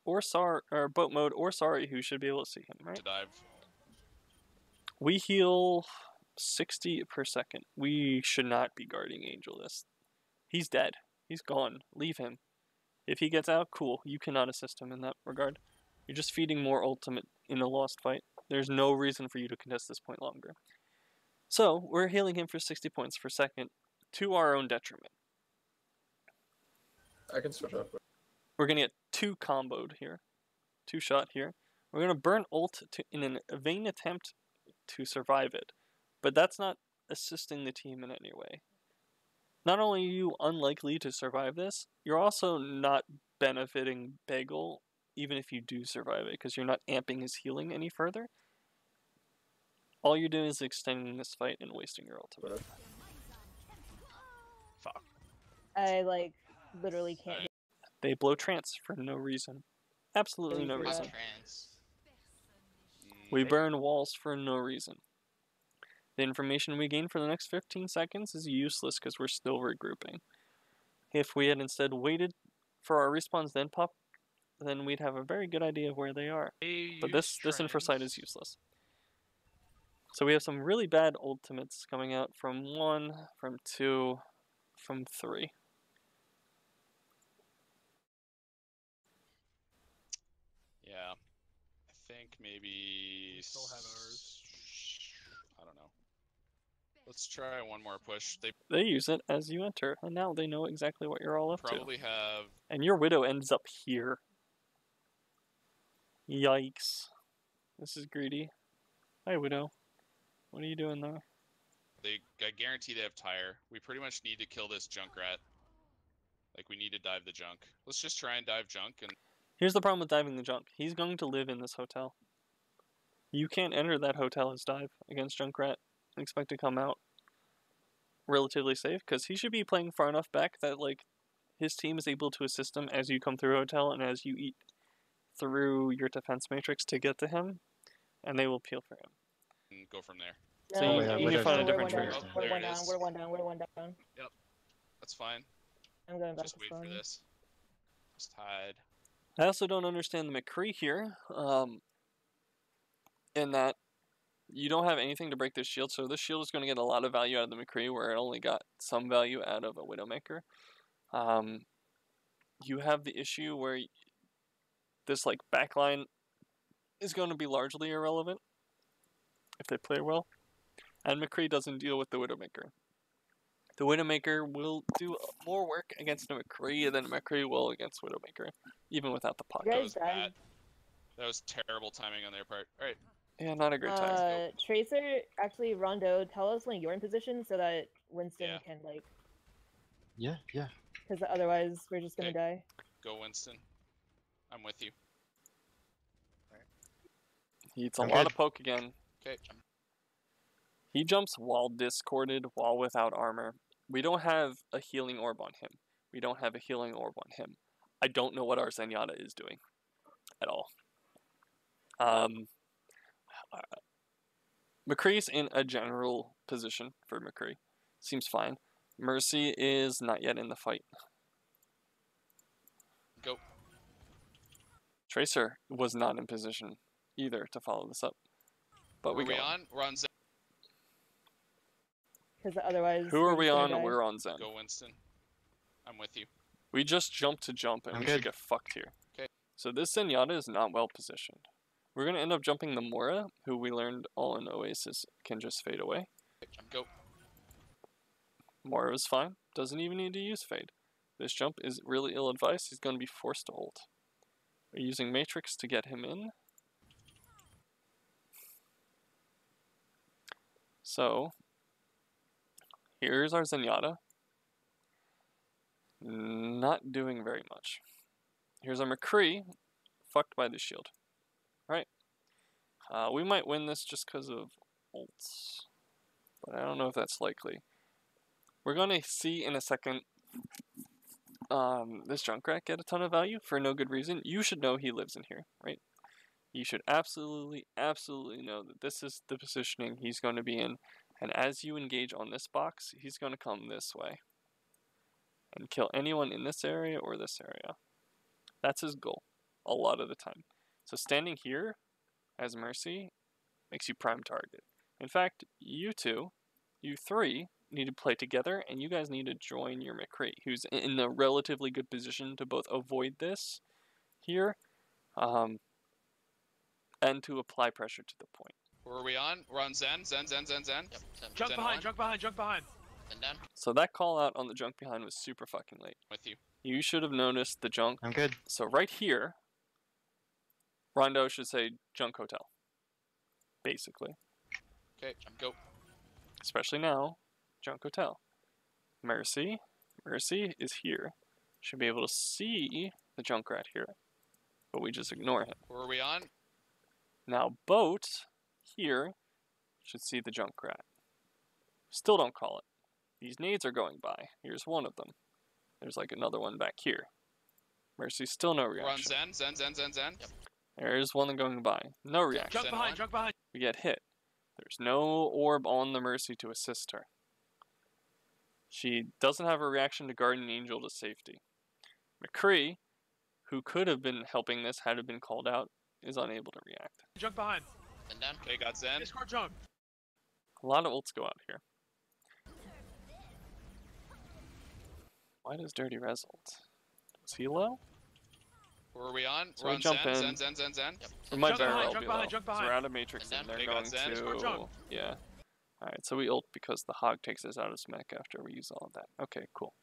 or boat mode or Sorry who should be able to see him, right? To dive. We heal 60 per second. We should not be guarding Angel this. He's dead. He's gone. Leave him. If he gets out, cool. You cannot assist him in that regard. You're just feeding more ultimate in a lost fight. There's no reason for you to contest this point longer. So, we're healing him for 60 points per second to our own detriment. I can switch up. We're going to get 2 comboed here. 2 shot here. We're going to burn ult in a vain attempt to survive it. But that's not assisting the team in any way. Not only are you unlikely to survive this, you're also not benefiting Bagel, even if you do survive it, because you're not amping his healing any further. All you're doing is extending this fight and wasting your ultimate. Fuck. I like literally can't. They blow trance for no reason. Absolutely no Yeah. reason. Trans. We burn walls for no reason. The information we gain for the next 15 seconds is useless because we're still regrouping. If we had instead waited for our respawns then pop, then we'd have a very good idea of where they are. But this infosight is useless. So we have some really bad ultimates coming out from 1, from 2, from 3. Yeah. I think maybe... We still have ours. I don't know. Let's try one more push. They They use it as you enter, and now they know exactly what you're all up to. probably have... And your Widow ends up here. Yikes. This is greedy. Hi, Widow. What are you doing there? I guarantee they have tire. We pretty much need to kill this Junkrat. Like, we need to dive the junk. Let's just try and dive junk and... Here's the problem with diving the junk. He's going to live in this hotel. You can't enter that hotel as dive against Junkrat and expect to come out relatively safe, because he should be playing far enough back that, like, his team is able to assist him as you come through hotel and as you eat through your defense matrix to get to him, and they will peel for him. and go from there. So No, you- no, you we're can find a one different down, trade. Oh, We're there one it down. is. We're one down. We're one down. That's fine. I'm going back Just to wait for spawn. this. Just hide. I also don't understand the McCree here, in that you don't have anything to break this shield, so this shield is going to get a lot of value out of the McCree, where it only got some value out of a Widowmaker. You have the issue where this like backline is going to be largely irrelevant if they play well, and McCree doesn't deal with the Widowmaker. The Widowmaker will do more work against a McCree than McCree will against Widowmaker, even without the puck. You That guys was died. bad. That was terrible timing on their part. Alright. Yeah, not a great time. Tracer, actually, Rondo, tell us when you're in position so that Winston Yeah. can, like, Yeah, yeah. because otherwise we're just gonna Okay. die. Go, Winston. I'm with you. He eats a I'm lot good. of poke again. Okay. He jumps while discorded, while without armor. We don't have a healing orb on him. We don't have a healing orb on him. I don't know what our Zenyatta is doing at all. McCree's in a general position for McCree. Seems fine. Mercy is not yet in the fight. Go. Tracer was not in position either to follow this up. But Are we go on? We're on Zen. Because otherwise. Who we're are we just gonna on? die. We're on Zen. Go, Winston. I'm with you. We just jumped to jump and I'm we should good. get fucked here. 'Kay. So this Zenyatta is not well positioned. We're going to end up jumping the Mora, who we learned all in Oasis can just fade away. Go. Mora is fine. Doesn't even need to use fade. This jump is really ill-advised. He's going to be forced to ult. We're using Matrix to get him in. So, here's our Zenyatta. Not doing very much. Here's our McCree, fucked by the shield. Right. We might win this just because of ults, but I don't know if that's likely. We're going to see in a second this Junkrat get a ton of value for no good reason. You should know he lives in here, right? You should absolutely know that this is the positioning he's going to be in, and as you engage on this box, he's going to come this way and kill anyone in this area or this area. That's his goal. a lot of the time. So standing here as Mercy makes you prime target. In fact, you three, need to play together, and you guys need to join your McCree, who's in a relatively good position to both avoid this here, and to apply pressure to the point. Who are we on? We're on Zen. Zen. Yep. Junk Zen behind, one. junk behind, junk behind. Then down. So that call out on the junk behind was super fucking late. With you. You should have noticed the junk. I'm good. So right here, Rondo should say junk hotel. Basically. Okay, go. Especially now, junk hotel. Mercy is here. Should be able to see the Junkrat here. But we just ignore him. Who are we on? Now boat here should see the Junkrat. Still don't call it. These nades are going by. Here's one of them. There's like another one back here. Mercy, still no We're on reaction. Zen. Zen. Yep. There's one going by. No reaction. Junk Zen behind, one. junk behind. We get hit. There's no orb on the Mercy to assist her. She doesn't have a reaction to Guardian Angel to safety. McCree, who could have been helping this had it been called out, is unable to react. Junk behind. Then down. Okay, got Zen. Discord junk. A lot of ults go out here. Why does Dirty res ult? Was he low? Who are we on? So We're we on jump Zen. in. Zen. Yep. We might Jump very behind, well jump be behind, low. jump So we're behind. out of Matrix And and then they're they got going Zen. Discord to... jump. Yeah. Alright, so we ult because the Hog takes us out of Smack after we use all of that. Okay, cool.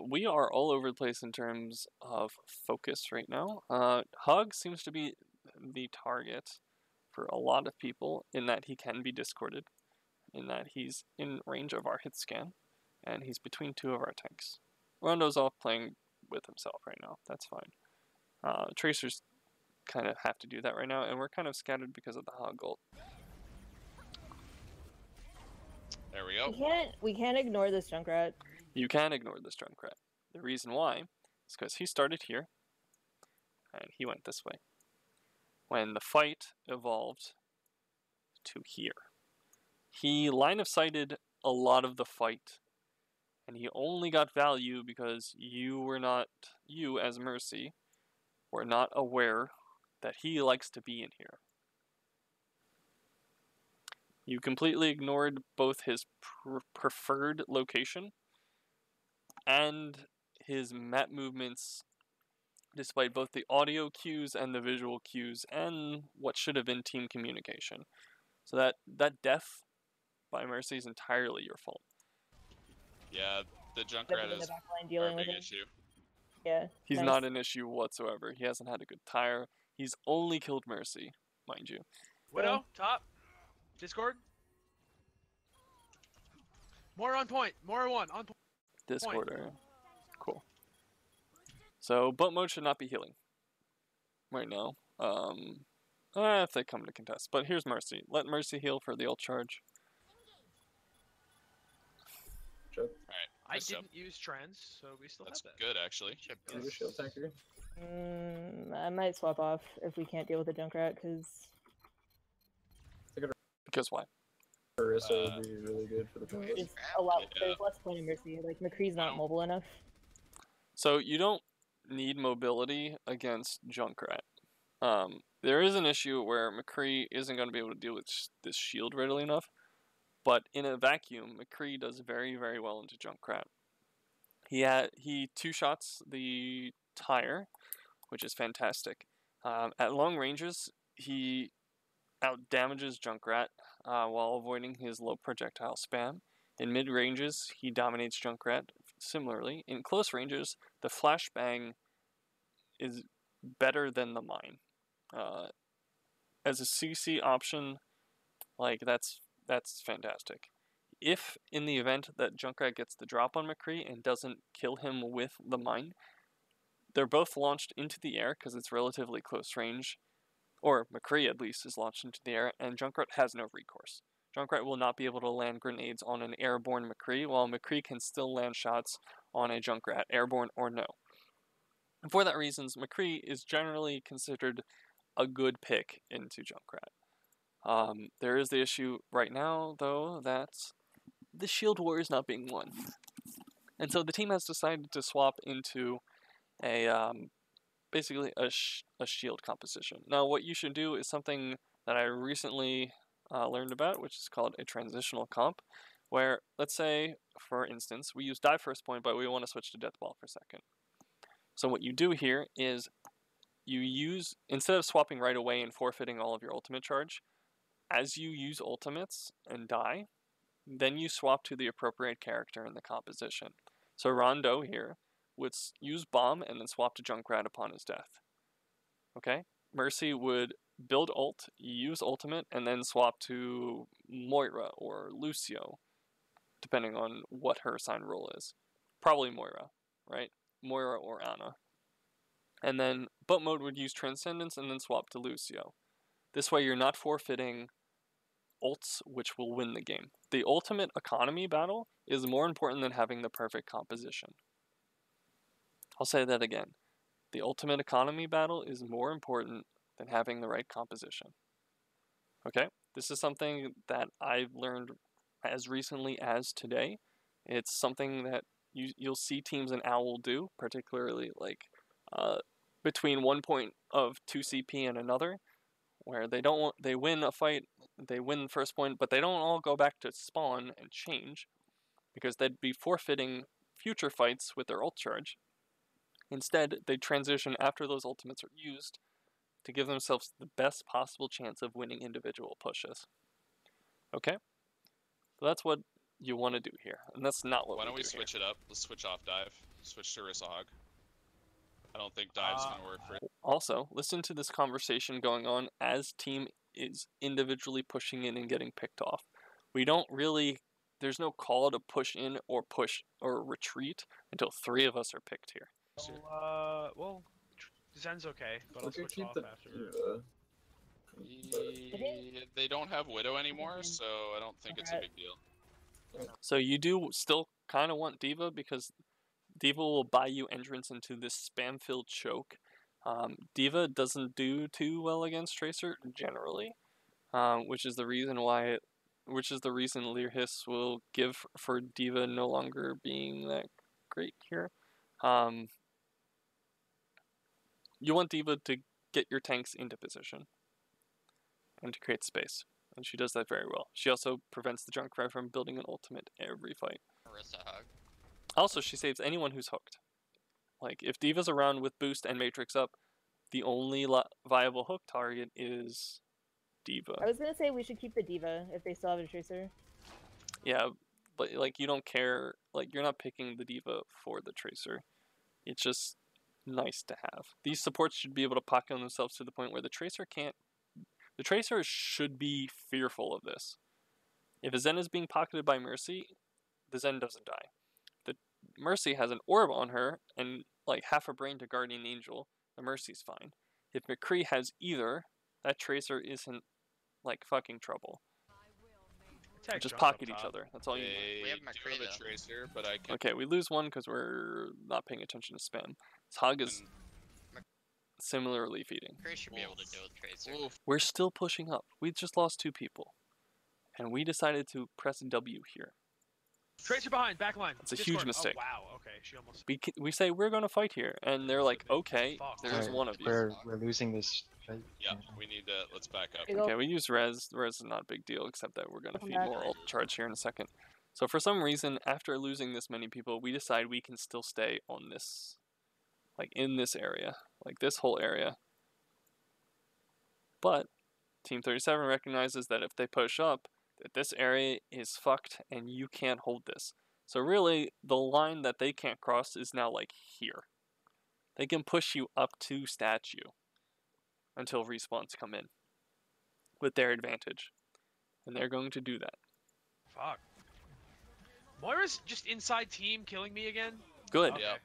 We are all over the place in terms of focus right now. Hog seems to be the target for a lot of people in that he can be discorded, in that he's in range of our hit scan, and he's between two of our tanks. Rondo's off playing with himself right now. That's fine. Tracers kind of have to do that right now, and we're kind of scattered because of the Hog ult. There we go. We can't ignore this Junkrat. You can ignore this Junkrat. The reason why is because he started here, and he went this way. When the fight evolved to here, he line of sighted a lot of the fight, and he only got value because you as Mercy, were not aware that he likes to be in here. You completely ignored both his preferred location and his map movements, despite both the audio cues and the visual cues and what should have been team communication. So that death by Mercy is entirely your fault. Yeah, the Stepping Junkrat in the is back line our dealing with big him. issue. Yeah. He's nice. not an issue whatsoever. He hasn't had a good tire. He's only killed Mercy, mind you. Widow, top. Discord. More on point. More on point. Discorder. Cool. So, boat mode should not be healing right now. If they come to contest. But here's Mercy. Let Mercy heal for the ult charge. Alright, I nice job. didn't use trends, so we still That's have that. good, actually. Should be. Is it a shield tanker? I might swap off if we can't deal with the Junkrat, because Because why? Orisa would be really good for the purpose. it's a lot. Yeah. There's less point of Mercy. Like McCree's not Wow. mobile enough. So, you don't need mobility against Junkrat. There is an issue where McCree isn't going to be able to deal with this shield readily enough. But in a vacuum, McCree does very, very well into Junkrat. He two-shots the tire, which is fantastic. At long ranges, he out-damages Junkrat while avoiding his low projectile spam. In mid-ranges, he dominates Junkrat similarly. In close ranges, the flashbang is better than the mine. As a CC option, like that's fantastic. If in the event that Junkrat gets the drop on McCree and doesn't kill him with the mine, they're both launched into the air because it's relatively close range, or McCree at least is launched into the air, and Junkrat has no recourse. Junkrat will not be able to land grenades on an airborne McCree, while McCree can still land shots on a Junkrat, airborne or no. And for that reason, McCree is generally considered a good pick into Junkrat. There is the issue right now, though, that the shield war is not being won. And so the team has decided to swap into a basically a shield composition. Now, what you should do is something that I recently learned about, which is called a transitional comp, where, let's say, for instance, we use dive first point, but we want to switch to death ball for a second. So what you do here is you use, instead of swapping right away and forfeiting all of your ultimate charge, as you use ultimates and die, then you swap to the appropriate character in the composition. So Rondo here would use bomb and then swap to Junkrat upon his death. Okay? Mercy would build ult, use ultimate, and then swap to Moira or Lucio, depending on what her assigned role is. Probably Moira, right? Moira or Ana. And then Boat Mode would use Transcendence and then swap to Lucio. This way you're not forfeiting ults which will win the game. The ultimate economy battle is more important than having the perfect composition. I'll say that again. The ultimate economy battle is more important than having the right composition. Okay? This is something that I've learned as recently as today. It's something that you'll see teams in OWL do, particularly like between one point of 2 CP and another, where they win a fight, they win the first point, but they don't all go back to spawn and change, because they'd be forfeiting future fights with their ult charge. Instead, they transition after those ultimates are used to give themselves the best possible chance of winning individual pushes. Okay? So that's what you want to do here, and that's not what Why don't we do switch here. it up? Let's switch off dive. Switch to Risahog. I don't think dive's gonna work for it. Also, listen to this conversation going on as team is individually pushing in and getting picked off. We don't really, there's no call to push in or push or retreat until 3 of us are picked here. Well, Zen's okay, but We I'll could switch keep off the after. They don't have Widow anymore, so I don't think it's a big deal. So you do still kind of want D.Va, because D.Va will buy you entrance into this spam-filled choke. D.Va doesn't do too well against Tracer generally, which is the reason Learhis will give for D.Va no longer being that great here. You want D.Va to get your tanks into position and to create space, and she does that very well. She also prevents the Junkrat from building an ultimate every fight. Risahog. Also, she saves anyone who's hooked. Like, if D.Va's around with boost and Matrix up, the only viable hook target is D.Va. I was gonna say we should keep the D.Va if they still have a Tracer. Yeah, but like you don't care. Like, you're not picking the D.Va for the Tracer. It's just nice to have. These supports should be able to pocket themselves to the point where the Tracer can't. The Tracer should be fearful of this. If a Zen is being pocketed by Mercy, the Zen doesn't die. The Mercy has an orb on her and like half a brain to Guardian Angel. The Mercy's fine. If McCree has either, that Tracer isn't like fucking trouble. Attack Just junk up pocket each top. other. That's all you need. We have do McCree, have a though. Tracer, but I can. Okay, we lose one because we're not paying attention to spam. Hog is similarly feeding. Chris should be able to deal with Tracer. Oof. We're still pushing up. We just lost 2 people. And we decided to press W here. Tracer behind, back line. It's a Discord. huge mistake. Oh, wow, okay, she almost. We say we're going to fight here, and they're like, okay, Fuck. there's Alright, one of you. We're losing this fight. Yeah, we need to. Let's back up. There you go. Okay, we use res. Res is not a big deal, except that we're going to Welcome feed back. more ult charge here in a second. So for some reason, after losing this many people, we decide we can still stay on this, like in this area, like this whole area. But Team 37 recognizes that if they push up, that this area is fucked and you can't hold this. So really, the line that they can't cross is now like here. They can push you up to statue until respawns come in with their advantage. And they're going to do that. Fuck. Moira's just inside team killing me again? Good. Okay. Yeah.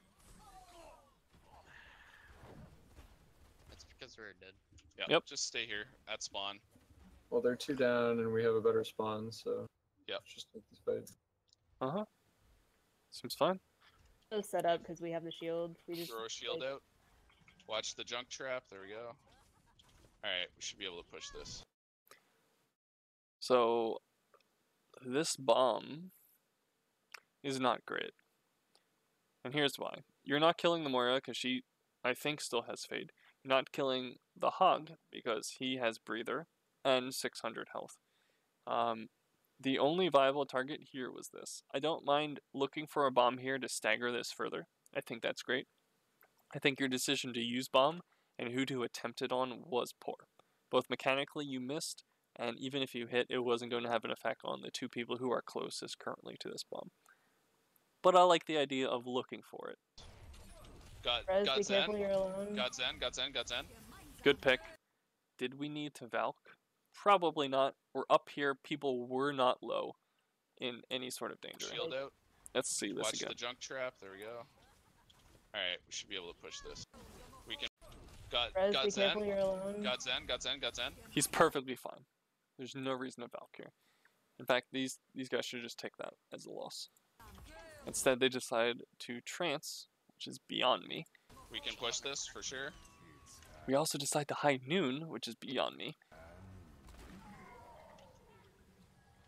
That's because we're dead. Yeah. Yep. Just stay here at spawn. Well, they're 2 down, and we have a better spawn, so Yep. let's just take this fight. Uh-huh. Seems fine. No setup because we have the shield. We just Throw a shield like, out. Watch the junk trap. There we go. Alright, we should be able to push this. So, this bomb is not great. And here's why. You're not killing the Moira because I think still has Fade. You're not killing the Hog because he has Breather and 600 health. The only viable target here was this. I don't mind looking for a bomb here to stagger this further. I think that's great. I think your decision to use bomb and who to attempt it on was poor. Both mechanically you missed, and even if you hit, it wasn't going to have an effect on the two people who are closest currently to this bomb. But I like the idea of looking for it. Rez, Got be Zen. careful, you're alone. Got Zen. Good pick. Did we need to Valk? Probably not. We're up here. People were not low in any sort of danger. Shield out. Let's see this Watch again. the junk trap. There we go. Alright, we should be able to push this. We can. Rez, Got be Zen. careful, you're alone. Got Zen. He's perfectly fine. There's no reason to Valk here. In fact, these guys should just take that as a loss. Instead, they decide to trance, which is beyond me. We can push this for sure. We also decide to high noon, which is beyond me.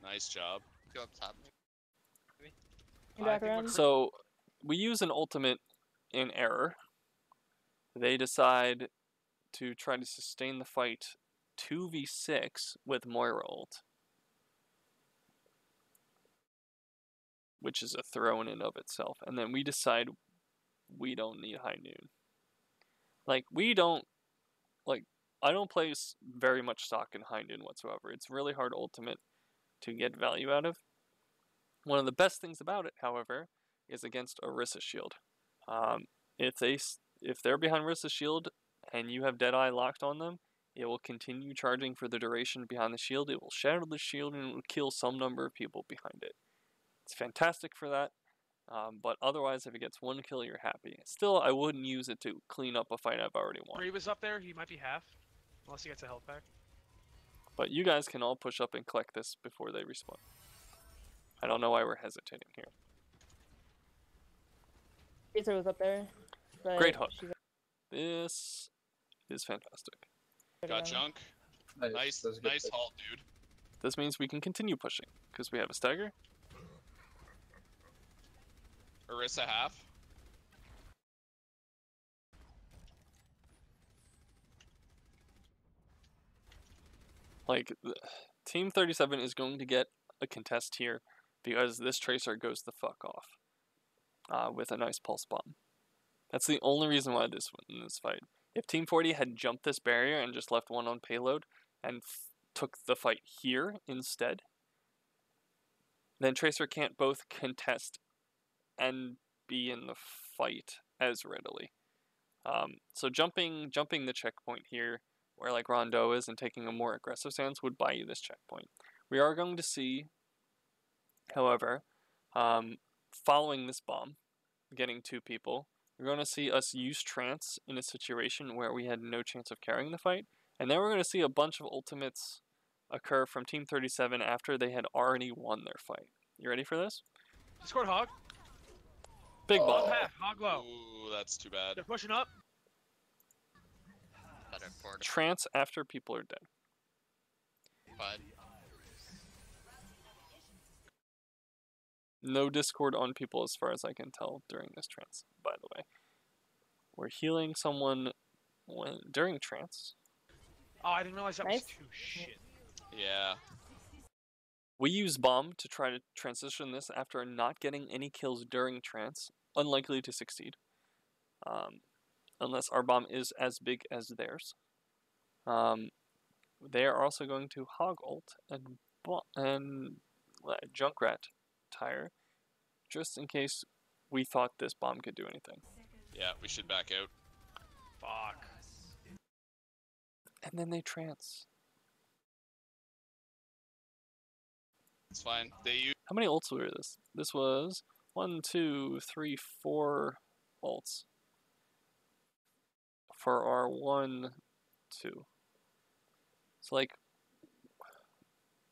Nice job. Go up top. You back I think around? we're So, we use an ultimate in error. They decide to try to sustain the fight 2v6 with Moira ult. Which is a throw in and of itself. And then we decide we don't need high noon. Like, I don't play very much stock in high noon whatsoever. It's really hard ultimate to get value out of. One of the best things about it, however, is against Orisa shield. If they're behind Orisa shield and you have Deadeye locked on them, it will continue charging for the duration behind the shield. It will shatter the shield and it will kill some number of people behind it. It's fantastic for that, but otherwise, if it gets one kill, you're happy. Still, I wouldn't use it to clean up a fight I've already won. Bree was up there. He might be half, unless he gets a health back. But you guys can all push up and collect this before they respawn. I don't know why we're hesitating here. Tracer was up there. But Great hook. she's This is fantastic. Got junk. Nice That was a good pick. halt, dude. This means we can continue pushing, because we have a stagger. Orisa half. Like, Team 37 is going to get a contest here, because this Tracer goes the fuck off with a nice pulse bomb. That's the only reason why this won in this fight. If Team 40 had jumped this barrier and just left one on payload and took the fight here instead, then Tracer can't both contest and be in the fight as readily. So jumping the checkpoint here, where like Rondeau is, and taking a more aggressive stance would buy you this checkpoint. We are going to see, however, following this bomb, getting two people, we're going to see us use trance in a situation where we had no chance of carrying the fight, and then we're going to see a bunch of ultimates occur from Team 37 after they had already won their fight. You ready for this? Discord hog. Big Low bomb. half. Hog low. Ooh, that's too bad. They're pushing up. Better quarter. Trance after people are dead. But No Discord on people as far as I can tell during this trance, by the way. We're healing someone during trance. Oh, I didn't realize that Nice. was too shit. Yeah. We use bomb to try to transition this after not getting any kills during trance. Unlikely to succeed. Unless our bomb is as big as theirs. They are also going to hog ult and Junkrat tire, just in case we thought this bomb could do anything. Yeah, we should back out. Fuck. And then they trance. It's fine. They use How many ults were this? This was 1, 2, 3, 4 ults. For our 1, 2. It's like,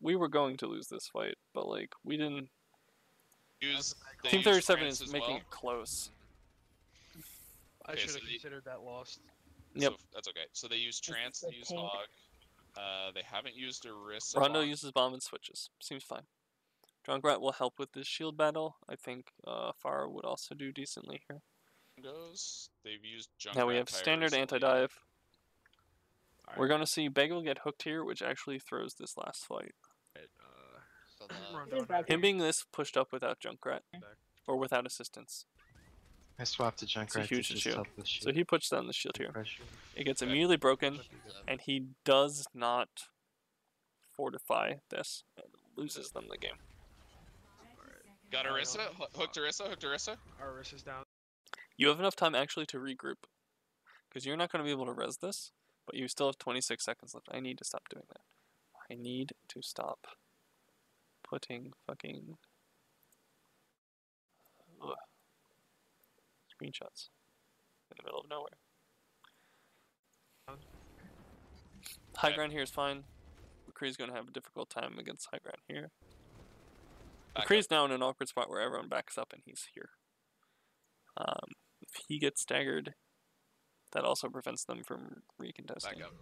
we were going to lose this fight, but like, we didn't. they Team use 37 trance is as making well. it close. I Okay, should so have the- considered that lost. Yep. So that's okay. So they use trance, they the use tank. hog. They haven't used Orisa. Rondo bomb. uses bomb and switches. Seems fine. Junkrat will help with this shield battle. I think Pharah would also do decently here. goes. They've used Junkrat Now we have tire standard recently. anti-dive. Alright. We're gonna see Bagel get hooked here, which actually throws this last fight. So the Rondo He's and I- back. Him being this pushed up without Junkrat, Back. or without assistance. I swapped the Junkrat to huge just issue. help the So shield. he puts down the shield here. Pressure. It gets Okay. immediately broken, so and he does not fortify this, and loses them the game. Got Oh, Orisa. no. Hooked Orisa. Hooked Orisa. Our wrist is down. You have enough time actually to regroup, because you're not going to be able to res this, but you still have 26 seconds left. I need to stop doing that. I need to stop putting fucking screenshots in the middle of nowhere. High Okay. ground here is fine. McCree's going to have a difficult time against high ground here. Back McCree's now in an awkward spot where everyone backs up and he's here. If he gets staggered, that also prevents them from recontesting. Back up.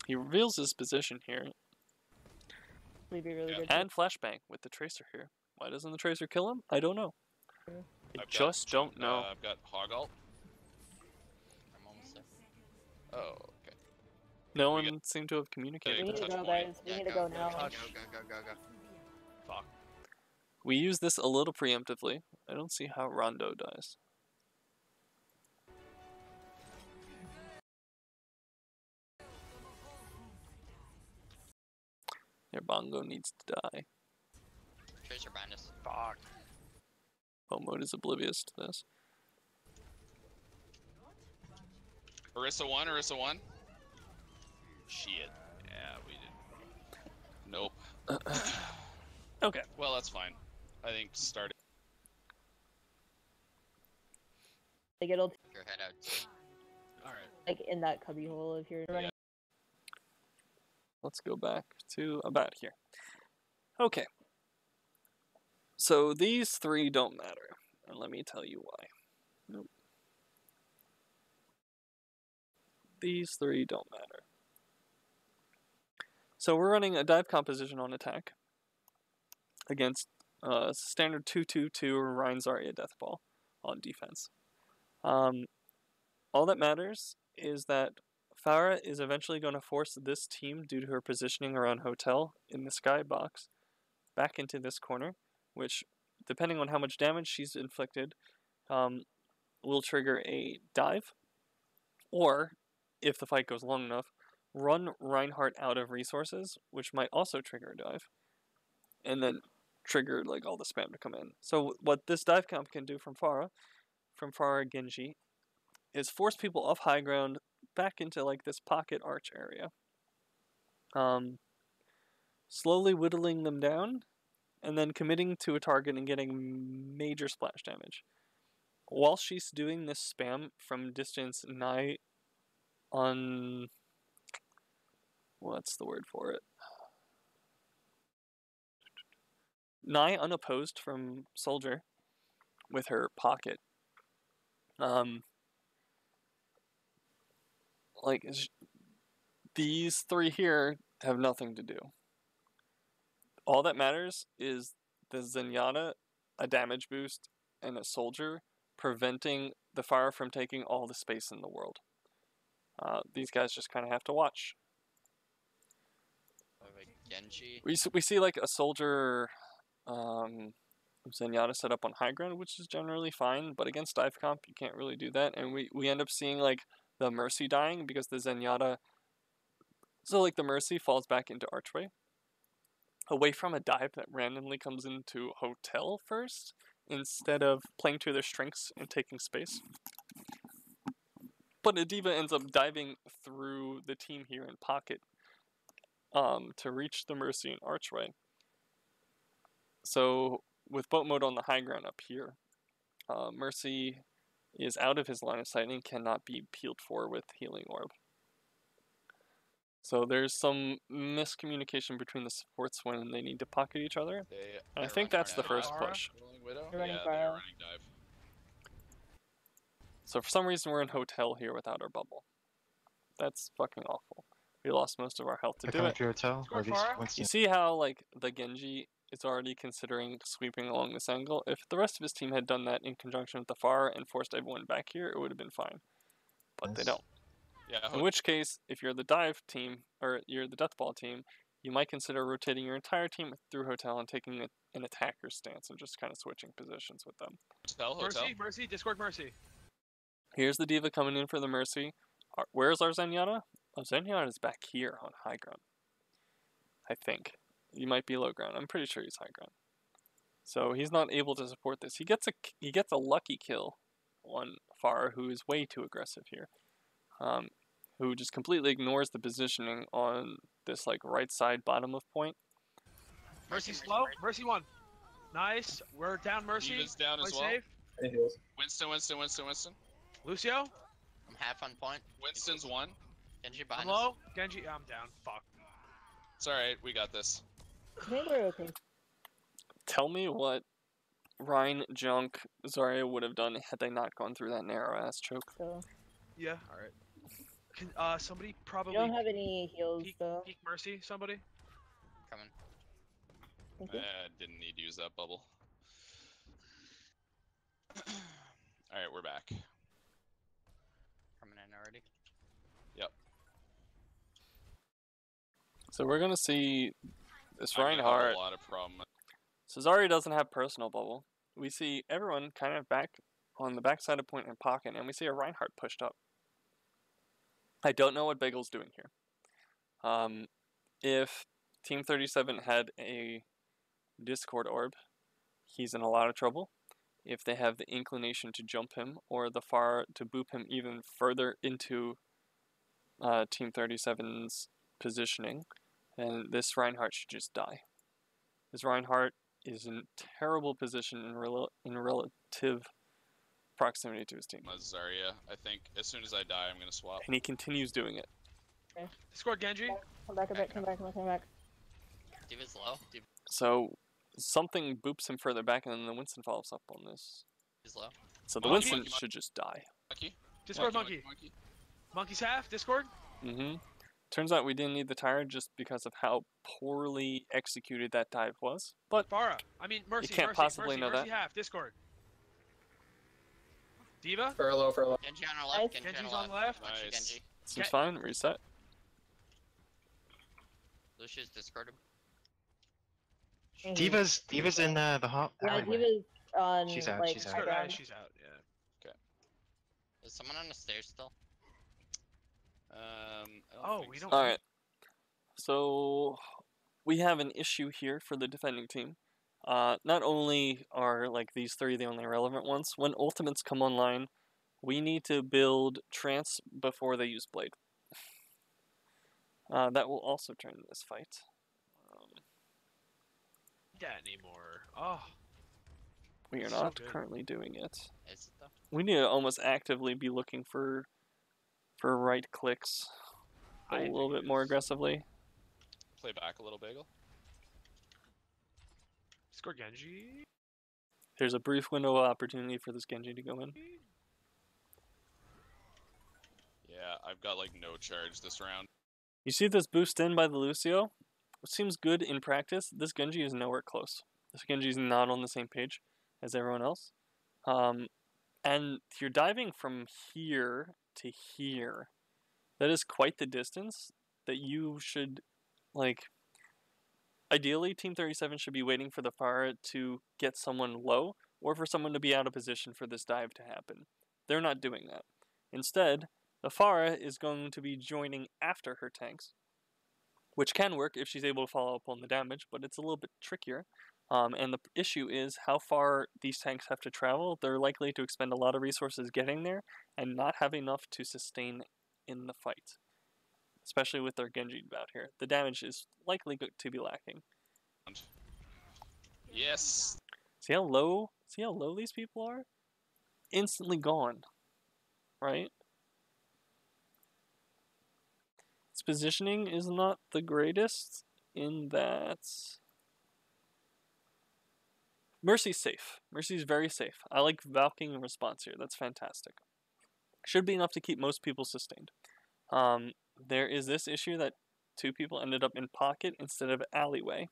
He reveals his position here Would be really Yeah. good. and flashbang with the Tracer here. Why doesn't the Tracer kill him? I don't know. I I've just got don't know. I've got Hog Alt. I'm almost there. Oh, okay. No we one seemed to have communicated. We need to touch go, point. guys. We Yeah, need to go now. Go, go. Fuck. We use this a little preemptively. I don't see how Rondo dies. Their Bongo needs to die. Tracer behind us. Fuck. Home mode is oblivious to this. Orisa 1. Orisa 1. Shit. Yeah, we did. Nope. Okay. Well, that's fine. I think starting. Like it'll Your head out too. All right. like in that cubby hole if you're running. Let's go back to about here. Okay. So these three don't matter. And let me tell you why. Nope. These three don't matter. So we're running a dive composition on attack against standard 2-2-2 Ryan Zarya Death Ball on defense. All that matters is that Farah is eventually going to force this team, due to her positioning around Hotel in the skybox, back into this corner, which, depending on how much damage she's inflicted, will trigger a dive, or, if the fight goes long enough, run Reinhardt out of resources, which might also trigger a dive, and then trigger like all the spam to come in. So what this dive comp can do from Farah Genji, is force people off high ground back into like this pocket arch area, slowly whittling them down, and then committing to a target and getting major splash damage. While she's doing this spam from distance nigh on... what's the word for it? Nigh unopposed from Soldier with her pocket. These three here have nothing to do. All that matters is the Zenyatta, a damage boost, and a Soldier preventing the fire from taking all the space in the world. These guys just kind of have to watch. Genji. We see like a Soldier Zenyatta set up on high ground, which is generally fine, but against dive comp you can't really do that, and we end up seeing like the Mercy dying because the Zenyatta... So like the Mercy falls back into Archway, away from a dive that randomly comes into Hotel first, instead of playing to their strengths and taking space. But Adiva ends up diving through the team here in pocket to reach the Mercy and Archway. So with boat mode on the high ground up here, Mercy is out of his line of sight and cannot be peeled for with Healing Orb. So there's some miscommunication between the supports when they need to pocket each other. And I think that's the first push. Widow? They're running Yeah, fire. they're running dive. So for some reason we're in Hotel here without our bubble. That's fucking awful. We lost most of our health to They're do coming it. through hotel. Score Or these Farah? Winston. You see how like the Genji is already considering sweeping along this angle. If the rest of his team had done that in conjunction with the Far and forced everyone back here, it would have been fine. But they Nice. don't. Yeah. In which case, if you're the dive team, or you're the death ball team, you might consider rotating your entire team through hotel and taking an attacker stance and just kind of switching positions with them. Hotel. Mercy, Discord Mercy. Here's the Diva coming in for the Mercy. Where's our Zenyatta? Oh, Zenyatta's back here on high ground. I think. He might be low ground. I'm pretty sure he's high ground. So he's not able to support this. He gets a lucky kill on Far, who is way too aggressive here. Who just completely ignores the positioning on this like right side bottom of point. Mercy slow. Mercy 1. Nice. We're down Mercy. Diva's down as Play well. safe. Hey, heals. Winston. Lucio. I'm half on point. Winston's 1. Genji I'm behind us. low. Genji. I'm down. Fuck. It's alright, we got this. I think we're okay. Tell me what Ryan, Junk, Zarya would have done had they not gone through that narrow ass choke. So Yeah. All right. Can somebody we probably don't have any heals though. peek Mercy? Somebody. Coming. Thank you. Didn't need to use that bubble. Alright, we're back. Coming in already. So we're gonna see this I'm gonna have Reinhardt. a lot of problem. So Zarya doesn't have personal bubble. We see everyone kind of back on the backside of point and pocket, and we see a Reinhardt pushed up. I don't know what Bagel's doing here. If Team 37 had a Discord orb, he's in a lot of trouble. If they have the inclination to jump him, or the Far to boop him even further into Team 37's positioning, and this Reinhardt should just die. This Reinhardt is in terrible position in relative proximity to his team. Zarya, I think as soon as I die, I'm gonna swap. And he continues doing it. Discord Genji. Come back. Come back. Diva's low. So something boops him further back, and then the Winston follows up on this. Diva's low. So the Monkey. Winston should just die. Monkey. Discord Monkey. Monkey's half. Discord. Mm-hmm. Turns out we didn't need the tire just because of how poorly executed that dive was. But Farah. I mean Mercy. can't Mercy, possibly Mercy, know Mercy that. half. Discord. Diva. Furlough. Genji on our left. Genji Genji's on on the the left. Watch you, Nice. Genji. seems fine. Reset. Lucius discarded. Diva's in the hot. Yeah, alleyway. Diva's on She's out, like she's high out. ground. She's out. Yeah. Is someone on the stairs still? I don't Oh, think we so. don't. Alright. So we have an issue here for the defending team. Not only are like these three the only relevant ones, when ultimates come online, we need to build Trance before they use Blade. That will also turn this fight. That anymore. Oh. We are So not good. currently doing it. Is it though? We need to almost actively be looking for right clicks a I little think bit it more is. aggressively. Play back a little, Bagel. Discord Genji. There's a brief window of opportunity for this Genji to go in. Yeah, I've got like no charge this round. You see this boost in by the Lucio? It seems good in practice. This Genji is nowhere close. This Genji is not on the same page as everyone else. And you're diving from here to here. That is quite the distance that you should, like, ideally Team 37 should be waiting for the Far to get someone low or for someone to be out of position for this dive to happen. They're not doing that. Instead, the Farah is going to be joining after her tanks, which can work if she's able to follow up on the damage, but it's a little bit trickier. And the issue is how far these tanks have to travel. They're likely to expend a lot of resources getting there and not have enough to sustain in the fight, especially with their Genji out here. The damage is likely to be lacking. Yes. See how low these people are? Instantly gone, right? Its positioning is not the greatest in that Mercy's safe. Mercy's very safe. I like Valking in response here. That's fantastic. Should be enough to keep most people sustained. There is this issue that two people ended up in pocket instead of alleyway.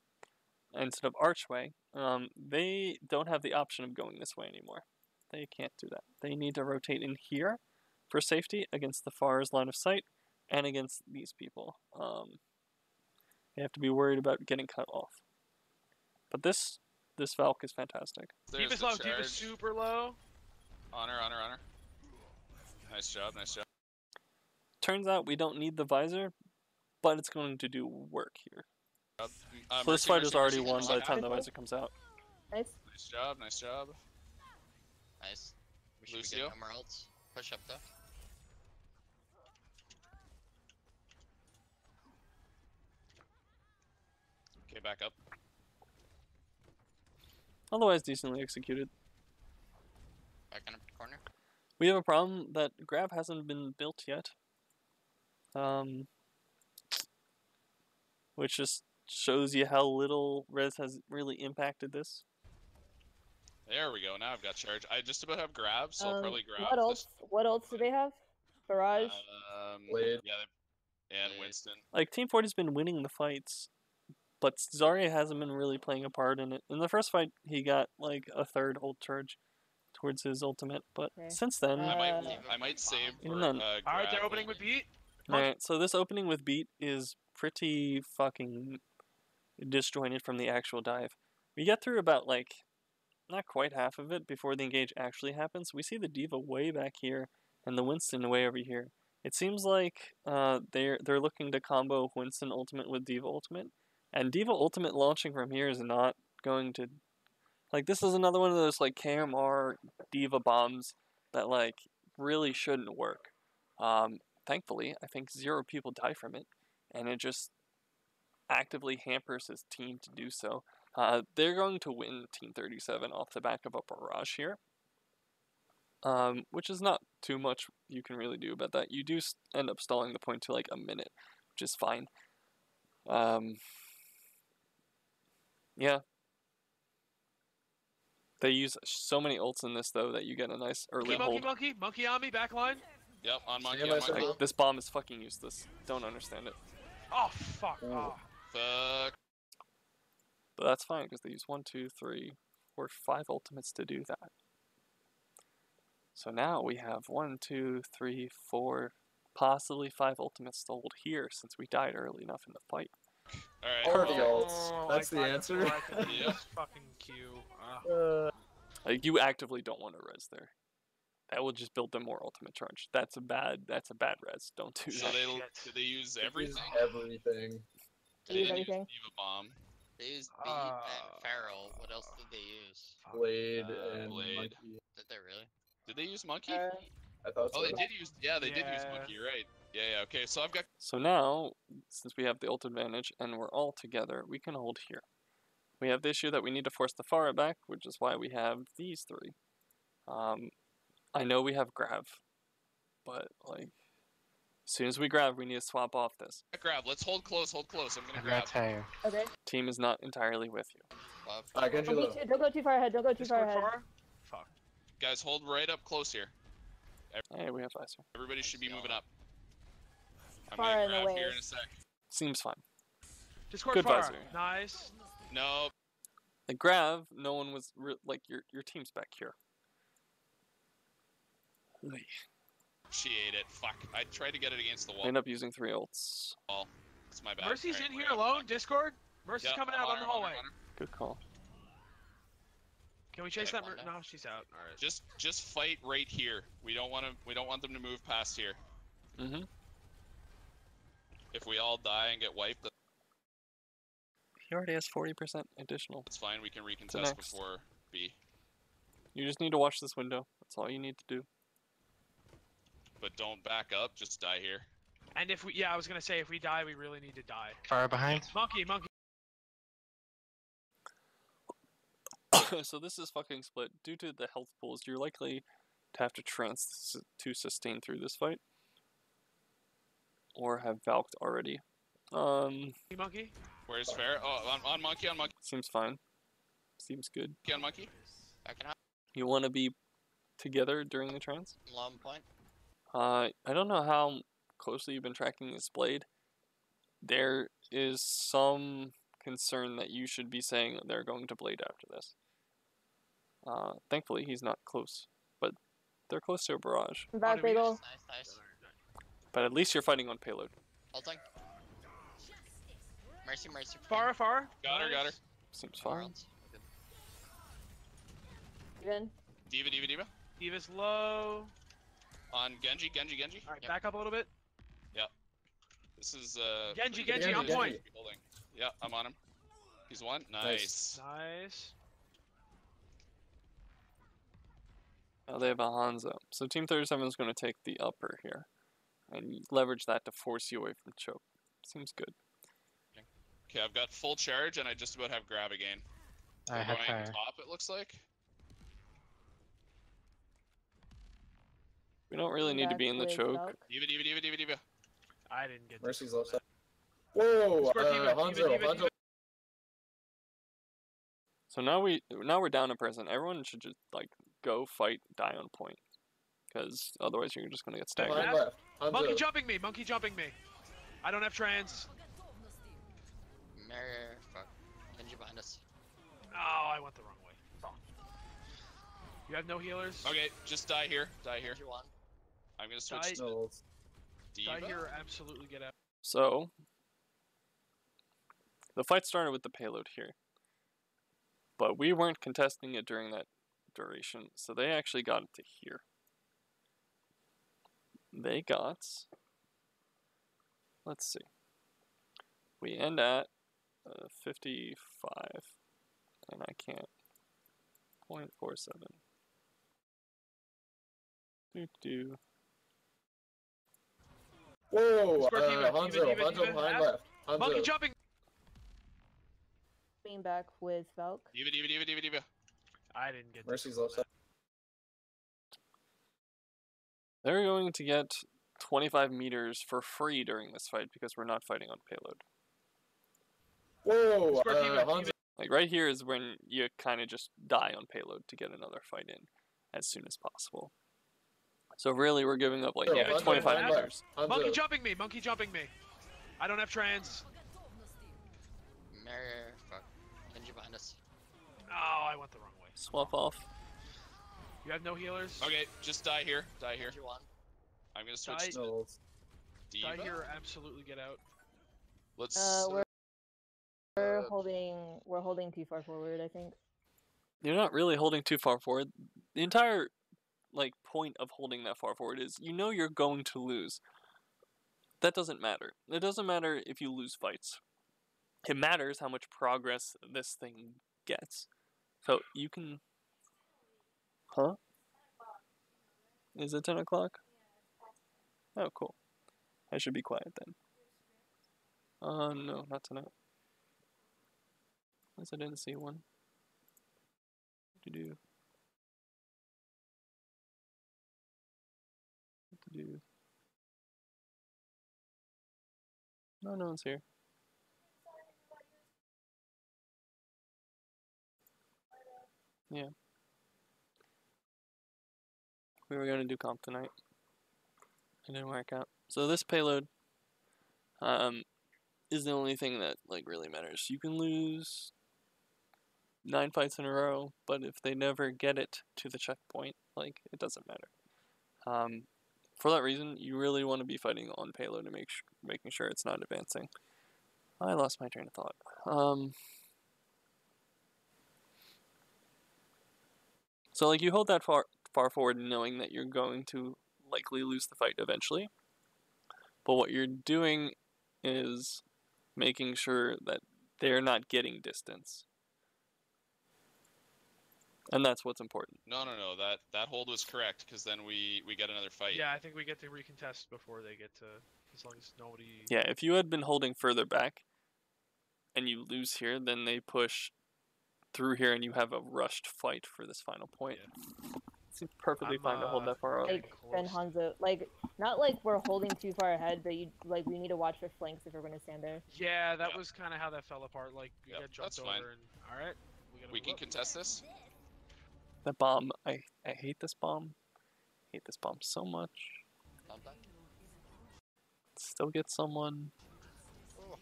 instead of archway, they don't have the option of going this way anymore. They can't do that. They need to rotate in here for safety against the Far's line of sight and against these people. They have to be worried about getting cut off. But this Valk is fantastic. There's Diva's the low, charge. Diva's super low. Honor. Nice job. Turns out we don't need the visor, but it's going to do work here. So this Mercy, fight is already Mercy, won by the time the Mercy. visor comes out. Nice. Nice job. Nice. We should be Lucio? getting somewhere else. Push up though. Okay, back up. Otherwise, decently executed. Back in the corner. We have a problem that grab hasn't been built yet. Which just shows you how little res has really impacted this. There we go. Now I've got charge. I just about have grab, so I'll probably grab What this. ults? What ults do they have? Barrage. Blade. Yeah, and Blade. Winston. Like, Team 40's been winning the fights, but Zarya hasn't been really playing a part in it. In the first fight, he got, like, a third ult charge towards his ultimate, but Okay. since then... I might save for Even then. grab. All right, they're opening with beat. Alright, so this opening with beat is pretty fucking disjointed from the actual dive. We get through about, like, not quite half of it before the engage actually happens. We see the Diva way back here and the Winston way over here. It seems like they're looking to combo Winston ultimate with Diva ultimate, and Diva ultimate launching from here is not going to, like, this is another one of those like KMR Diva bombs that like really shouldn't work. Thankfully, I think 0 people die from it, and it just actively hampers his team to do so. They're going to win T37 off the back of a barrage here, which is not too much you can really do about that. You do end up stalling the point to like a minute, which is fine. Yeah. They use so many ults in this though that you get a nice early hold. Monkey on me, back line. Yep, on monkey. Stand On by monkey. side. This bomb is fucking useless. Don't understand it. Oh fuck. Oh. Fuck. But that's fine because they use 1, 2, 3, 4, 5 ultimates to do that. So now we have 1, 2, 3, 4, possibly 5 ultimates to hold here since we died early enough in the fight. All Party right. ults. That's the answer. Yeah. Fucking Q. Like, you actively don't want to res there. That will just build them more ultimate charge. That's a bad res. Don't do So that. did they use everything? Everything. They didn't use Everything. Diva bomb. They used beat and Feral. What else did they use? Blade and Blade. Monkey. Did they really? Did they use monkey? I thought so. Oh, they did use. Yeah, they did use Yeah. monkey. Right. Yeah. Okay. So I've got. So now, since we have the ult advantage and we're all together, we can hold here. We have the issue that we need to force the Pharah back, which is why we have these 3. I know we have Grav, but like, as soon as we grab, we need to swap off this. Grab. Let's hold close. Hold close. I'm gonna I'm grab. gonna tell you. Okay. Team is not entirely with you. Love. Genji low. Don't go too far ahead. Don't go too far Discord ahead. far. Fuck. Guys, hold right up close here. Hey, we have visor. Everybody should be moving up. I'm Far gonna in the grab here ways. in a sec. Seems fine. Discord Good far. visor. Nice. No. Like, Grav, no one was like your team's back here. They She ate it. Fuck. I tried to get it against the wall. end up using 3 ults. It's my bad. Mercy's Alright, in we're here up. alone. Discord. Mercy's Yeah, coming I'm out on the her, I'm hallway. her. Good call. Can we chase Okay, that? one No, she's out. All right. Just fight right here. We don't want them to move past here. Mm-hmm. If we all die and get wiped, He already has 40% additional. that's fine. We can recontest next. before B. You just need to watch this window. That's all you need to do. But don't back up. Just die here. And if we, yeah, I was gonna say if we die, we really need to die. Far behind. Monkey. So this is fucking split. Due to the health pools, you're likely to have to trance to sustain through this fight. Or have Valked already. Monkey. Where's fair? Oh, on monkey. On monkey. Seems fine. Seems good. On monkey. Backing up. You want to be together during the trance? Long point. I don't know how closely you've been tracking this blade. There is some concern that you should be saying they're going to blade after this. Thankfully, he's not close, but they're close to a barrage. Back do we bagel. Nice. But at least you're fighting on payload. Ulting. Mercy. Far. Got her. Seems Far fine. ult. Good. Even. Diva. Diva's low. On Genji. Alright, Yep. back up a little bit. This is Genji, pretty good on position point. to be holding. Yeah, I'm on him. He's one. Nice. Nice. Now they have a Hanzo. So Team 37 is going to take the upper here. And leverage that to force you away from choke. Seems good. Okay, I've got full charge and I just about have grab again. I We're have going fire. top, it looks like. We don't really need to be in the Back with choke. Valk. Diva. I didn't get Mercy's left side. Whoa, Score Diva, Hanzo. Diva. So now we're down a person. Everyone should just like go fight, die on point, because otherwise you're just gonna get staggered. Behind left. Hanzo. Monkey jumping me. I don't have trans. Mirror. Fuck. Genji behind us. Oh, I went the wrong way. You have no healers? Okay, just die here. Genji one. I'm gonna switch Die. to No, Diva. Die here, absolutely get out. So the fight started with the payload here, but we weren't contesting it during that duration, so they actually got it to here. They got, let's see, we end at 55, and I can't, 0.47. Do. Whoa, Score Diva, Hanzo. Diva, Hanzo Diva. behind left. Hanzo. Monkey jumping! Being back with Valk. Diva. I didn't get Mercy's left side. They're going to get 25 meters for free during this fight because we're not fighting on payload. Whoa, Score Diva, Hanzo. Diva. Like right here is when you kind of just die on payload to get another fight in as soon as possible. So really we're giving up like Hanzo, yeah, Hanzo 25 behind left. meters. Hanzo. Monkey jumping me. I don't have trans. Mirror. Fuck. Genji behind us. Oh, I went the wrong way. Swap off. You have no healers? Okay, just die here. Genji one. I'm gonna switch Die. to No, Diva. Die here, absolutely get out. Let's. We're holding too far forward, I think. You're not really holding too far forward. The entire like point of holding that far forward is you know you're going to lose. That doesn't matter. It doesn't matter if you lose fights. It matters how much progress this thing gets. So you can... Huh? Is it 10 o'clock? Oh, cool. I should be quiet then. No, not tonight. Unless I didn't see one. What to do? What to do? No, no one's here. Yeah. We were gonna do comp tonight. It didn't work out. So this payload is the only thing that like really matters. You can lose 9 fights in a row, but if they never get it to the checkpoint, like it doesn't matter. For that reason, you really want to be fighting on payload to making sure it's not advancing. I lost my train of thought. So like you hold that far forward knowing that you're going to likely lose the fight eventually. But what you're doing is making sure that they're not getting distance. And that's what's important. No. That hold was correct because then we get another fight. Yeah, I think we get to recontest before they get to, as long as nobody... Yeah, if you had been holding further back and you lose here, then they push through here and you have a rushed fight for this final point. Yeah. It seems perfectly fine to hold that far out. Getting Like Ben close. Hanzo, like not like we're holding too far ahead, but we need to watch for flanks if we're gonna stand there. Yeah, that Yeah. was kind of how that fell apart. Like, we Yep, got jumped that's over fine. and... Alright, We can move up. contest this. That bomb, I hate this bomb. Hate this bomb so much. Don't die. Still get someone. Oh.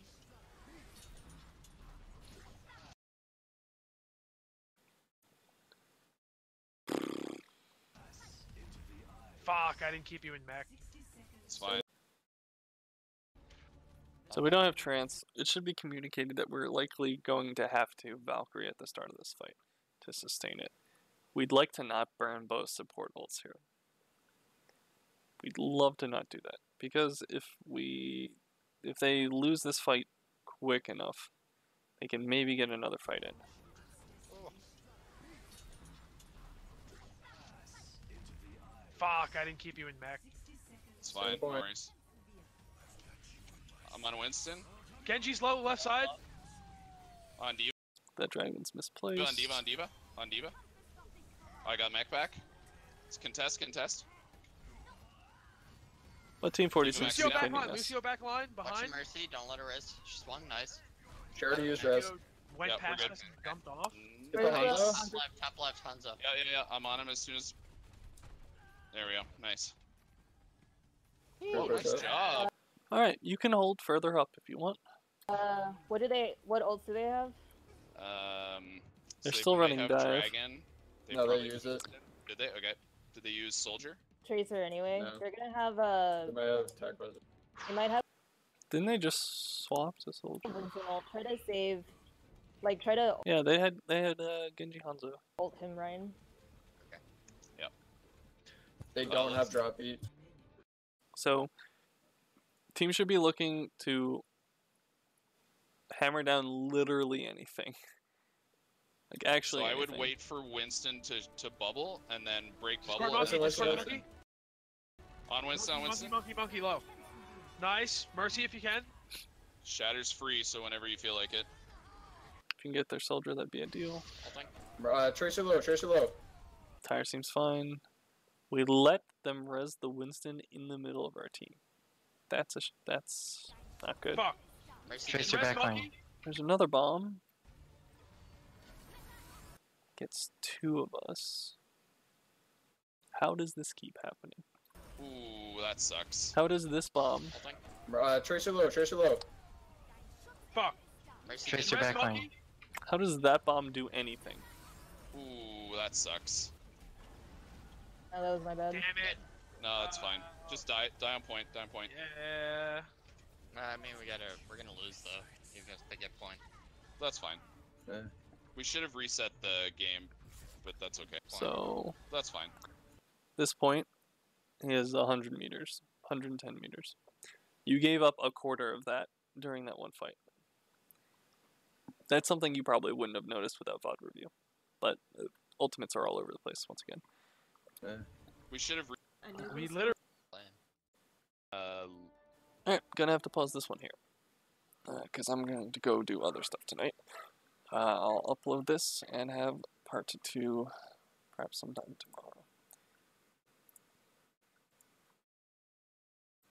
I didn't keep you in mech. It's fine. So we don't have trance. It should be communicated that we're likely going to have to Valkyrie at the start of this fight to sustain it. We'd like to not burn both support ults here. We'd love to not do that, because if they lose this fight quick enough, they can maybe get another fight in. Fuck, I didn't keep you in mech. It's fine. No point. worries. I'm on Winston. Genji's low, left side. On Diva. That dragon's misplaced. On Diva. On Diva. On Diva. I got mech back. It's contest. Contest. But Team 40 Lucio seems to be Lucio back pinning line, us. Lucio back line, Watch behind. the Mercy, don't let her rest. She swung, nice. She already used res. Lucio went Yeah, we're past good. us and jumped off. Get the Right, Hanzo. Top left, Hanzo. Yeah. I'm on him as soon as. There we go. Nice. Go for Nice it. job. Alright, you can hold further up if you want. What ults do they have? They're So still might running have dive. Dragon. No, they probably use it. Did they? Okay. Did they use Soldier? Tracer anyway. No. They're gonna have They might have attack budget. they might have Didn't they just swap to Soldier? Winston ult. Try to save, like try to Yeah, they had Genji Hanzo. ult him, Ryan. They don't have drop beat. So, team should be looking to hammer down literally anything. Like actually. So I would anything. wait for Winston to bubble and then break Score bubble. monkey, Listen, score listen. monkey. On Winston. On Winston. Monkey low. Nice. Mercy if you can. Shatter's free, so whenever you feel like it. If you can get their soldier, that'd be ideal. Ulting. Tracer low, Tracer low. Tire seems fine. We let them res the Winston in the middle of our team. That's not good. Fuck. Mercy, Tracer get Res back monkey. line. There's another bomb. Gets two of us. How does this keep happening? Ooh, that sucks. How does this bomb? ulting. Tracer low, Tracer low. Fuck. Mercy, Tracer Res back line. monkey. How does that bomb do anything? Ooh, that sucks. Oh, that was my bad. Damn it. No, it's fine. Just die on point. Die on point. Yeah. I mean, we're gonna lose though. You guys pick up point. That's fine. Yeah. We should have reset the game, but that's okay. So, That's fine. this point is 100 meters, 110 meters. You gave up a quarter of that during that one fight. That's something you probably wouldn't have noticed without VOD review. But ultimates are all over the place once again. We should have. We literally. Alright, gonna have to pause this one here. Because I'm going to go do other stuff tonight. I'll upload this and have part 2 perhaps sometime tomorrow.